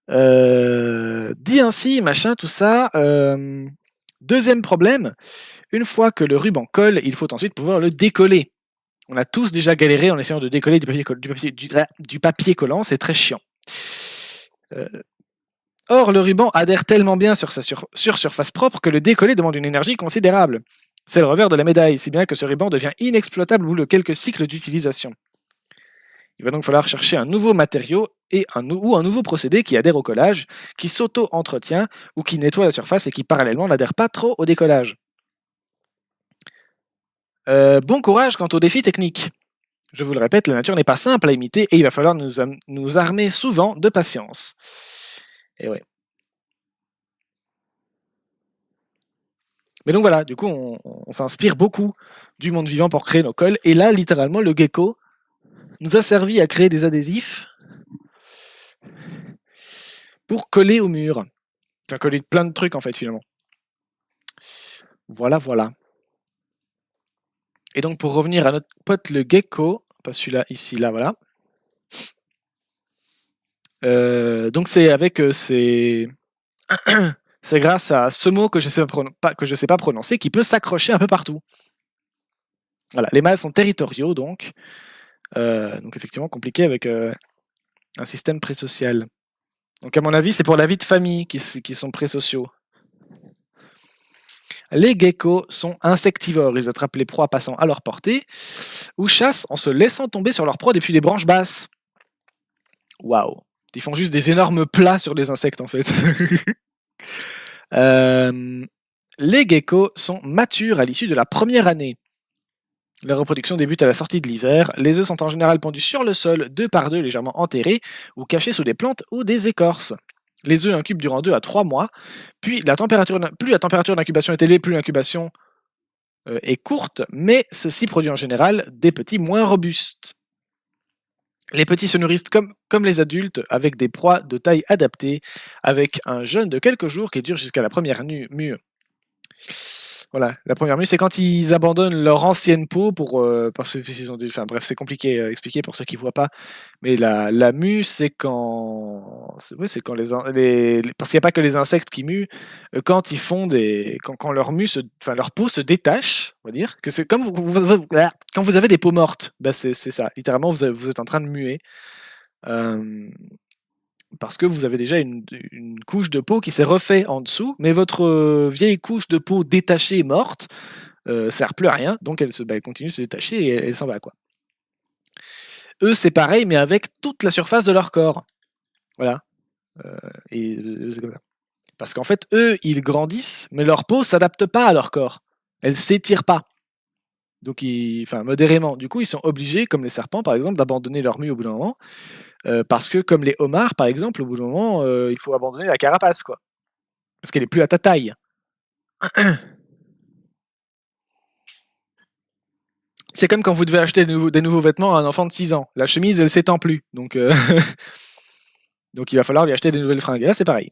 Dit ainsi, machin, tout ça. Deuxième problème, une fois que le ruban colle, il faut ensuite pouvoir le décoller. On a tous déjà galéré en essayant de décoller du papier collant, c'est très chiant. Or, le ruban adhère tellement bien sur sa surface propre que le décoller demande une énergie considérable. C'est le revers de la médaille, si bien que ce ruban devient inexploitable au bout de quelques cycles d'utilisation. Il va donc falloir chercher un nouveau matériau ou un nouveau procédé qui adhère au collage, qui s'auto-entretient ou qui nettoie la surface et qui parallèlement n'adhère pas trop au décollage. Bon courage quant aux défis techniques. Je vous le répète, la nature n'est pas simple à imiter et il va falloir nous armer souvent de patience. Et ouais. Mais donc voilà, du coup, on s'inspire beaucoup du monde vivant pour créer nos colles. Et là, littéralement, le gecko nous a servi à créer des adhésifs pour coller au mur. Enfin, coller plein de trucs, en fait, finalement. Voilà, voilà. Et donc, pour revenir à notre pote le gecko, pas celui-là, ici, là, voilà. Donc, c'est avec c'est grâce à ce mot que je sais pas prononcer qui peut s'accrocher un peu partout. Voilà, les mâles sont territoriaux, donc effectivement compliqué avec un système présocial. Donc à mon avis, c'est pour la vie de famille qui sont présociaux. Les geckos sont insectivores, ils attrapent les proies passant à leur portée, ou chassent en se laissant tomber sur leur proie depuis des branches basses. Waouh. Ils font juste des énormes plats sur les insectes en fait. Les geckos sont matures à l'issue de la première année. La reproduction débute à la sortie de l'hiver. Les œufs sont en général pondus sur le sol, deux par deux, légèrement enterrés, ou cachés sous des plantes ou des écorces. Les œufs incubent durant 2 à 3 mois, puis plus la température d'incubation est élevée, plus l'incubation est courte, mais ceci produit en général des petits moins robustes. Les petits se nourrissent comme les adultes, avec des proies de taille adaptée, avec un jeûne de quelques jours qui dure jusqu'à la première mue. Voilà, la première mue, c'est quand ils abandonnent leur ancienne peau parce qu'ils ont enfin bref, c'est compliqué à expliquer pour ceux qui voient pas. Mais la mue, c'est quand, oui, c'est quand parce qu'il n'y a pas que les insectes qui muent. Quand ils font quand leur peau se détache, on va dire, que c'est comme quand vous avez des peaux mortes, bah c'est ça. Littéralement, vous êtes en train de muer. Parce que vous avez déjà une couche de peau qui s'est refait en dessous, mais votre vieille couche de peau détachée et morte sert plus à rien, donc elle continue de se détacher et elle s'en va, quoi. Eux, c'est pareil, mais avec toute la surface de leur corps. Voilà. C'est comme ça. Parce qu'en fait, eux, ils grandissent, mais leur peau s'adapte pas à leur corps. Elle s'étire pas. Donc, enfin, modérément. Du coup, ils sont obligés, comme les serpents, par exemple, d'abandonner leur mue au bout d'un moment. Parce que, comme les homards, par exemple, au bout d'un moment, il faut abandonner la carapace, quoi. Parce qu'elle est plus à ta taille. C'est comme quand vous devez acheter des nouveaux vêtements à un enfant de 6 ans. La chemise, elle s'étend plus. Donc, donc il va falloir lui acheter des nouvelles fringues. Et là, c'est pareil.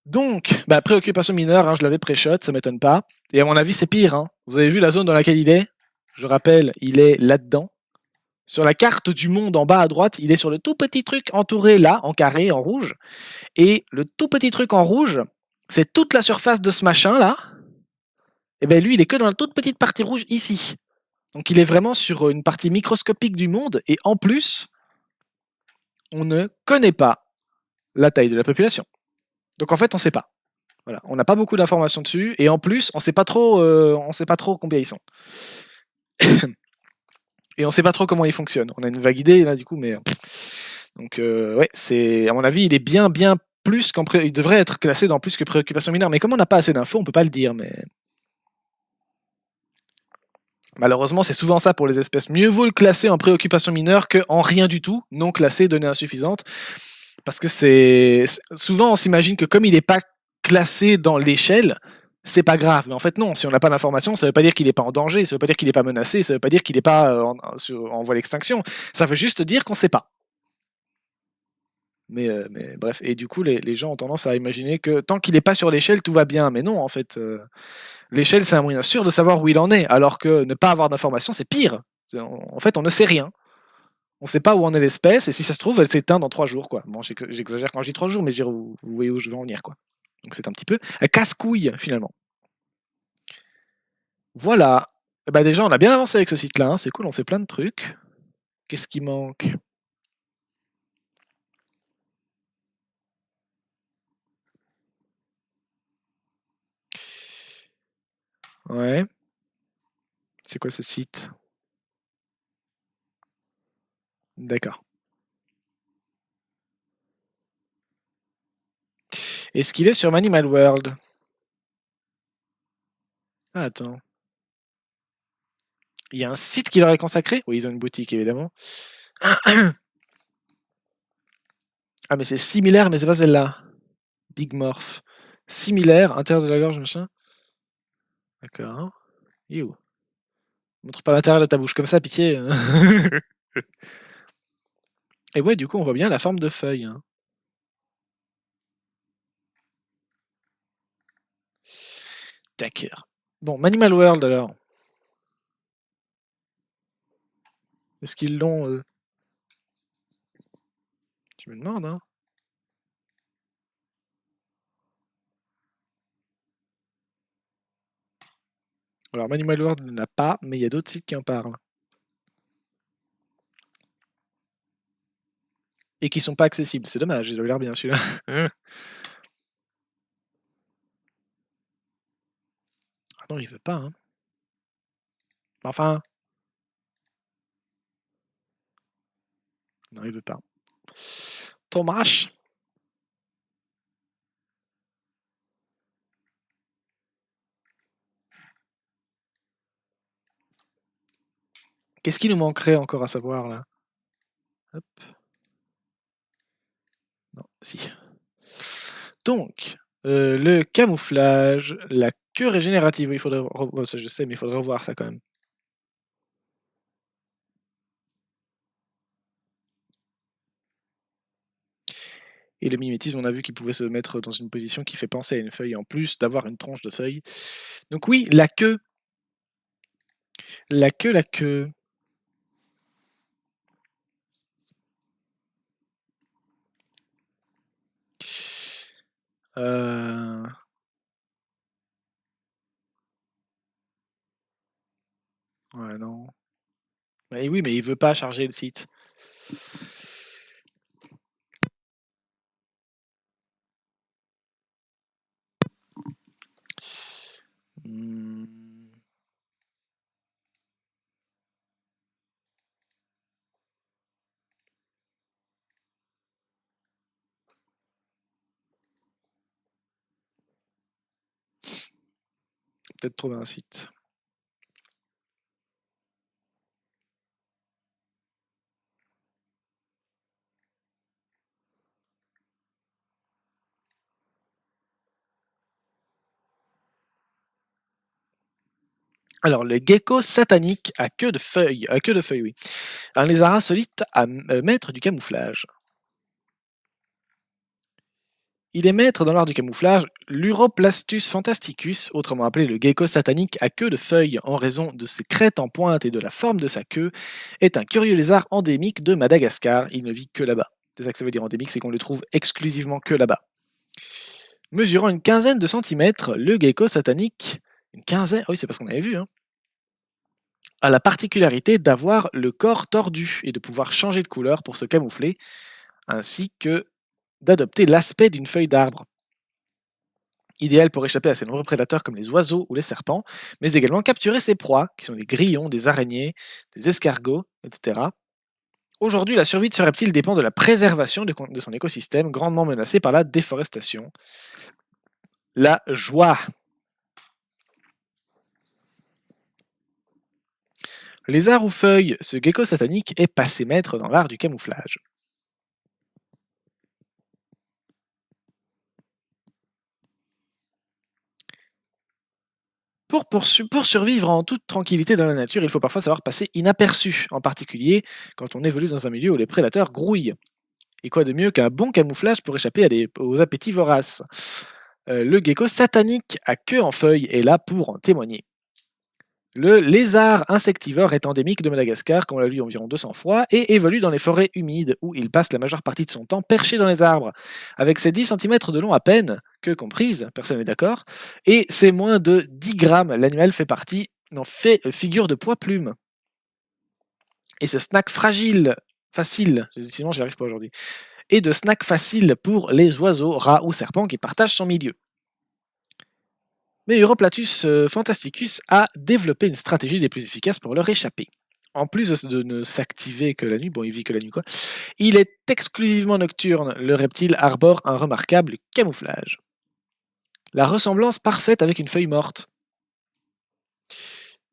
Donc, préoccupation mineure, hein, je l'avais pré-shot, ça m'étonne pas. Et à mon avis, c'est pire. Hein. Vous avez vu la zone dans laquelle il est? Je rappelle, il est là-dedans. Sur la carte du monde en bas à droite, il est sur le tout petit truc entouré là, en carré, en rouge. Et le tout petit truc en rouge, c'est toute la surface de ce machin là. Et bien lui, il est que dans la toute petite partie rouge ici. Donc il est vraiment sur une partie microscopique du monde. Et en plus, on ne connaît pas la taille de la population. Donc en fait, on ne sait pas. Voilà, on n'a pas beaucoup d'informations dessus, et en plus, on sait pas trop combien ils sont. Et on sait pas trop comment ils fonctionnent. On a une vague idée là du coup, mais donc ouais, c'est à mon avis, il est bien plus il devrait être classé dans plus que préoccupation mineure. Mais comme on n'a pas assez d'infos, on peut pas le dire. Mais malheureusement, c'est souvent ça pour les espèces. Mieux vaut le classer en préoccupation mineure que en rien du tout, non classé, donnée insuffisante. Parce que souvent on s'imagine que comme il n'est pas classé dans l'échelle, c'est pas grave. Mais en fait non, si on n'a pas d'information, ça veut pas dire qu'il n'est pas en danger, ça veut pas dire qu'il n'est pas menacé, ça veut pas dire qu'il n'est pas en voie d'extinction. Ça veut juste dire qu'on sait pas. Mais bref, et du coup les gens ont tendance à imaginer que tant qu'il n'est pas sur l'échelle, tout va bien. Mais non, en fait, l'échelle c'est un moyen sûr de savoir où il en est, alors que ne pas avoir d'information, c'est pire. En fait, on ne sait rien. On ne sait pas où en est l'espèce, et si ça se trouve, elle s'éteint dans 3 jours, quoi. Bon, j'exagère quand je dis 3 jours, mais vous voyez où je veux en venir, quoi. Donc c'est un petit peu casse-couille, finalement. Voilà. Bah déjà, on a bien avancé avec ce site-là, hein. C'est cool, on sait plein de trucs. Qu'est-ce qui manque? Ouais. C'est quoi ce site? D'accord. Est-ce qu'il est sur Manimal World? Ah, attends. Il y a un site qui leur est consacré? Oui, ils ont une boutique, évidemment. Ah, mais c'est similaire, mais c'est pas celle-là. Big Morph. Similaire, intérieur de la gorge, machin. D'accord. You. Montre pas l'intérieur de ta bouche comme ça, pitié. Et ouais, du coup, on voit bien la forme de feuille. Hein. D'accord. Bon, Manimal World alors. Est-ce qu'ils l'ont Tu me demandes, hein. Alors, Manimal World n'en a pas, mais il y a d'autres sites qui en parlent. Et qui sont pas accessibles. C'est dommage, ils avaient l'air bien celui-là. Ah non, il veut pas, hein. Enfin. Non, il veut pas. Thomas. Qu'est-ce qui nous manquerait encore à savoir là? Hop. Non, si. Donc, le camouflage, la queue régénérative, oui, il faudrait ça je sais, mais il faudrait revoir ça quand même. Et le mimétisme, on a vu qu'il pouvait se mettre dans une position qui fait penser à une feuille, en plus d'avoir une tranche de feuille. Donc oui, la queue. La queue, la queue. Euh... Ouais, non. Et oui, mais il veut pas charger le site. Hmm. Peut-être trouver un site. Alors, le gecko satanique à queue de feuille, oui. Un lézard insolite à maître du camouflage. Il est maître dans l'art du camouflage. L'Uroplastus fantasticus, autrement appelé le gecko satanique à queue de feuille en raison de ses crêtes en pointe et de la forme de sa queue, est un curieux lézard endémique de Madagascar. Il ne vit que là-bas. C'est ça que ça veut dire endémique, c'est qu'on le trouve exclusivement que là-bas. Mesurant une quinzaine de centimètres, le gecko satanique, une quinzaine, oui c'est parce qu'on avait vu, hein, a la particularité d'avoir le corps tordu et de pouvoir changer de couleur pour se camoufler, ainsi que d'adopter l'aspect d'une feuille d'arbre. Idéal pour échapper à ses nombreux prédateurs comme les oiseaux ou les serpents, mais également capturer ses proies, qui sont des grillons, des araignées, des escargots, etc. Aujourd'hui, la survie de ce reptile dépend de la préservation de son écosystème, grandement menacé par la déforestation. La joie. Lézard ou feuille, ce gecko satanique est passé maître dans l'art du camouflage. Pour survivre en toute tranquillité dans la nature, il faut parfois savoir passer inaperçu, en particulier quand on évolue dans un milieu où les prédateurs grouillent. Et quoi de mieux qu'un bon camouflage pour échapper aux appétits voraces. Le gecko satanique à queue en feuille est là pour en témoigner. Le lézard insectivore est endémique de Madagascar, comme on l'a lu environ 200 fois, et évolue dans les forêts humides, où il passe la majeure partie de son temps perché dans les arbres. Avec ses 10 cm de long à peine, queue comprise, personne n'est d'accord, et ses moins de 10 grammes, l'animal fait figure de poids-plume. Et ce snack facile, sinon j'y arrive pas aujourd'hui, et de snack facile pour les oiseaux, rats ou serpents qui partagent son milieu. Mais Europlatus fantasticus a développé une stratégie des plus efficaces pour leur échapper. En plus de ne s'activer que la nuit, bon il vit que la nuit quoi, il est exclusivement nocturne, le reptile arbore un remarquable camouflage. La ressemblance parfaite avec une feuille morte.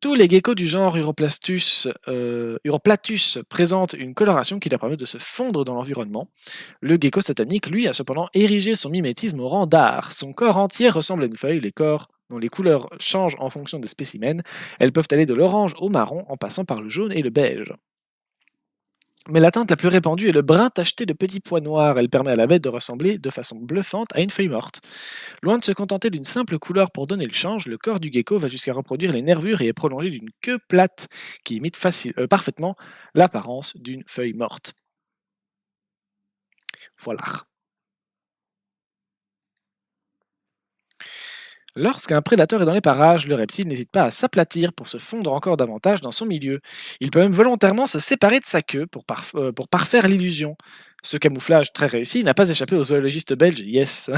Tous les geckos du genre Uroplatus présentent une coloration qui leur permet de se fondre dans l'environnement. Le gecko satanique, lui, a cependant érigé son mimétisme au rang d'art. Son corps entier ressemble à une feuille, les corps dont les couleurs changent en fonction des spécimens. Elles peuvent aller de l'orange au marron en passant par le jaune et le beige. Mais la teinte la plus répandue est le brun tacheté de petits pois noirs. Elle permet à la bête de ressembler de façon bluffante à une feuille morte. Loin de se contenter d'une simple couleur pour donner le change, le corps du gecko va jusqu'à reproduire les nervures et est prolongé d'une queue plate qui imite parfaitement l'apparence d'une feuille morte. Voilà. Lorsqu'un prédateur est dans les parages, le reptile n'hésite pas à s'aplatir pour se fondre encore davantage dans son milieu. Il peut même volontairement se séparer de sa queue pour parfaire l'illusion. Ce camouflage très réussi n'a pas échappé au zoologiste belge, yes,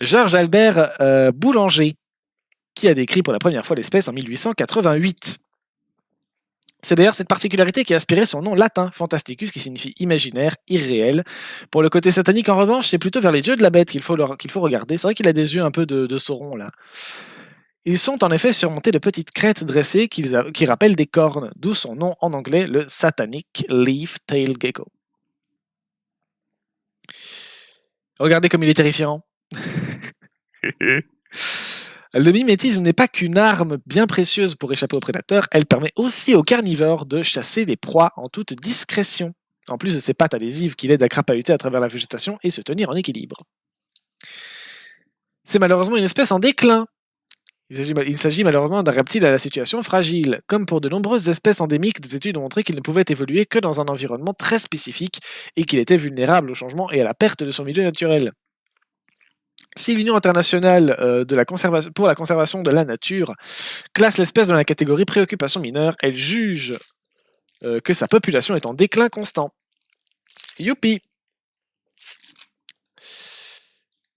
Georges Albert Boulanger, qui a décrit pour la première fois l'espèce en 1888. C'est d'ailleurs cette particularité qui a inspiré son nom latin, Fantasticus, qui signifie imaginaire, irréel. Pour le côté satanique, en revanche, c'est plutôt vers les yeux de la bête qu'il faut regarder. C'est vrai qu'il a des yeux un peu de Sauron, là. Ils sont en effet surmontés de petites crêtes dressées qui rappellent des cornes, d'où son nom en anglais, le Satanic Leaf-Tail Gecko. Regardez comme il est terrifiant. Le mimétisme n'est pas qu'une arme bien précieuse pour échapper aux prédateurs, elle permet aussi aux carnivores de chasser les proies en toute discrétion, en plus de ses pattes adhésives qui l'aident à crapahuter à travers la végétation et se tenir en équilibre. C'est malheureusement une espèce en déclin. Il s'agit malheureusement d'un reptile à la situation fragile. Comme pour de nombreuses espèces endémiques, des études ont montré qu'il ne pouvait évoluer que dans un environnement très spécifique et qu'il était vulnérable au changement et à la perte de son milieu naturel. Si l'Union internationale pour la conservation de la nature classe l'espèce dans la catégorie préoccupation mineure, elle juge que sa population est en déclin constant. Youpi!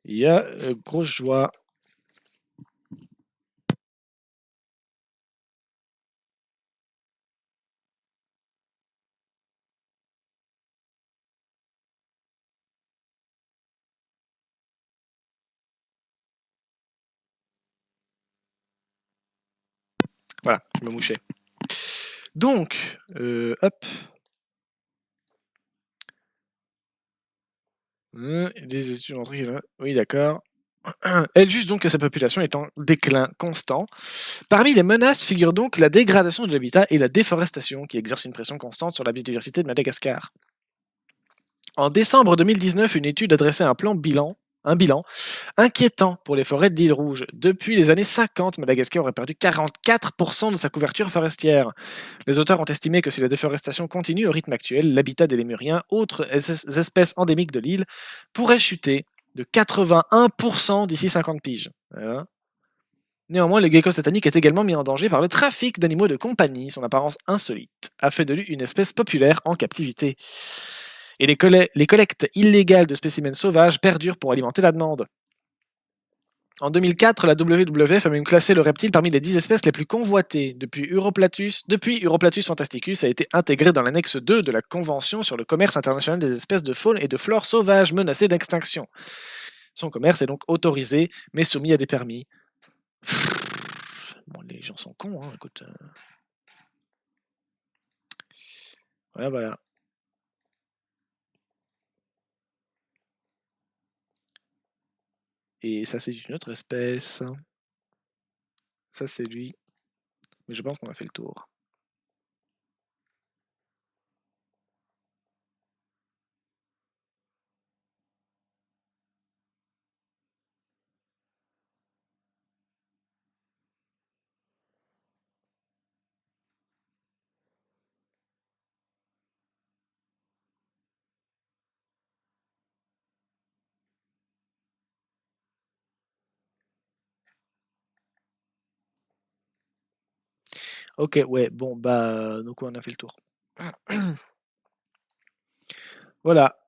Il y a grosse joie. Voilà, je me mouchais. Donc, hop. Des études montrent qu'il... Oui, d'accord. Elle juge donc que sa population est en déclin constant. Parmi les menaces figure donc la dégradation de l'habitat et la déforestation, qui exercent une pression constante sur la biodiversité de Madagascar. En décembre 2019, une étude adressait un bilan inquiétant pour les forêts de l'île Rouge. Depuis les années 50, Madagascar aurait perdu 44% de sa couverture forestière. Les auteurs ont estimé que si la déforestation continue au rythme actuel, l'habitat des lémuriens, autres espèces endémiques de l'île, pourrait chuter de 81% d'ici 50 piges. Voilà. Néanmoins, le gecko satanique est également mis en danger par le trafic d'animaux de compagnie. Son apparence insolite a fait de lui une espèce populaire en captivité. Et les collectes illégales de spécimens sauvages perdurent pour alimenter la demande. En 2004, la WWF a même classé le reptile parmi les 10 espèces les plus convoitées. Depuis Uroplatus fantasticus a été intégré dans l'annexe 2 de la Convention sur le commerce international des espèces de faune et de flore sauvages menacées d'extinction. Son commerce est donc autorisé, mais soumis à des permis. Bon, les gens sont cons, hein, écoute. Voilà. Et ça, c'est une autre espèce. Ça, c'est lui. Mais je pense qu'on a fait le tour. Ok, ouais, bon, bah, donc on a fait le tour. Voilà.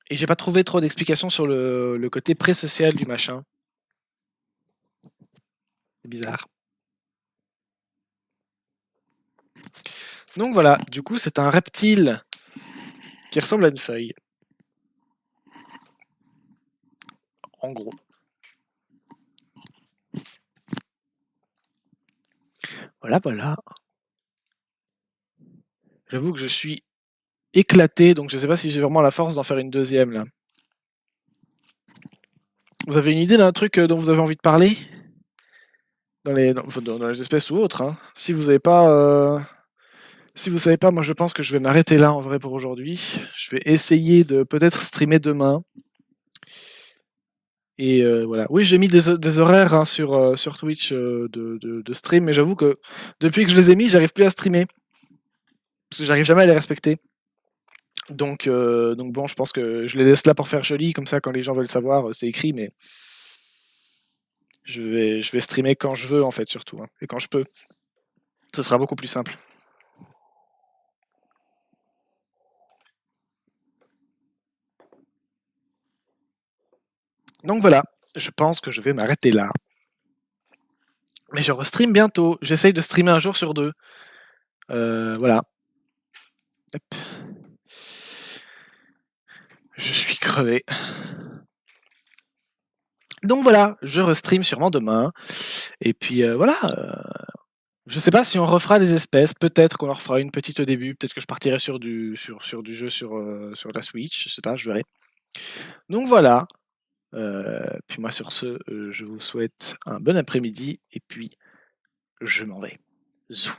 Et j'ai pas trouvé trop d'explications sur le côté pré-social du machin. C'est bizarre. Donc voilà, du coup, c'est un reptile qui ressemble à une feuille. En gros. Voilà. J'avoue que je suis éclaté, donc je sais pas si j'ai vraiment la force d'en faire une deuxième, là. Vous avez une idée d'un truc dont vous avez envie de parler dans les espèces ou autres, hein. Si vous savez pas, moi je pense que je vais m'arrêter là en vrai pour aujourd'hui. Je vais essayer de peut-être streamer demain. Et voilà. Oui, j'ai mis des horaires hein, sur Twitch de stream, mais j'avoue que depuis que je les ai mis, j'arrive plus à streamer. Parce que j'arrive jamais à les respecter. Donc bon, je pense que je les laisse là pour faire joli, comme ça quand les gens veulent savoir, c'est écrit, mais je vais streamer quand je veux en fait surtout, hein, et quand je peux. Ce sera beaucoup plus simple. Donc voilà, je pense que je vais m'arrêter là. Mais je restream bientôt. J'essaye de streamer un jour sur deux. Voilà. Hop. Je suis crevé. Donc voilà, je restream sûrement demain et puis, voilà, je sais pas si on refera des espèces, peut-être qu'on en refera une petite au début, peut-être que je partirai sur du jeu sur la Switch, je sais pas, je verrai. Donc voilà, puis moi sur ce, je vous souhaite un bon après-midi et puis je m'en vais. Zou.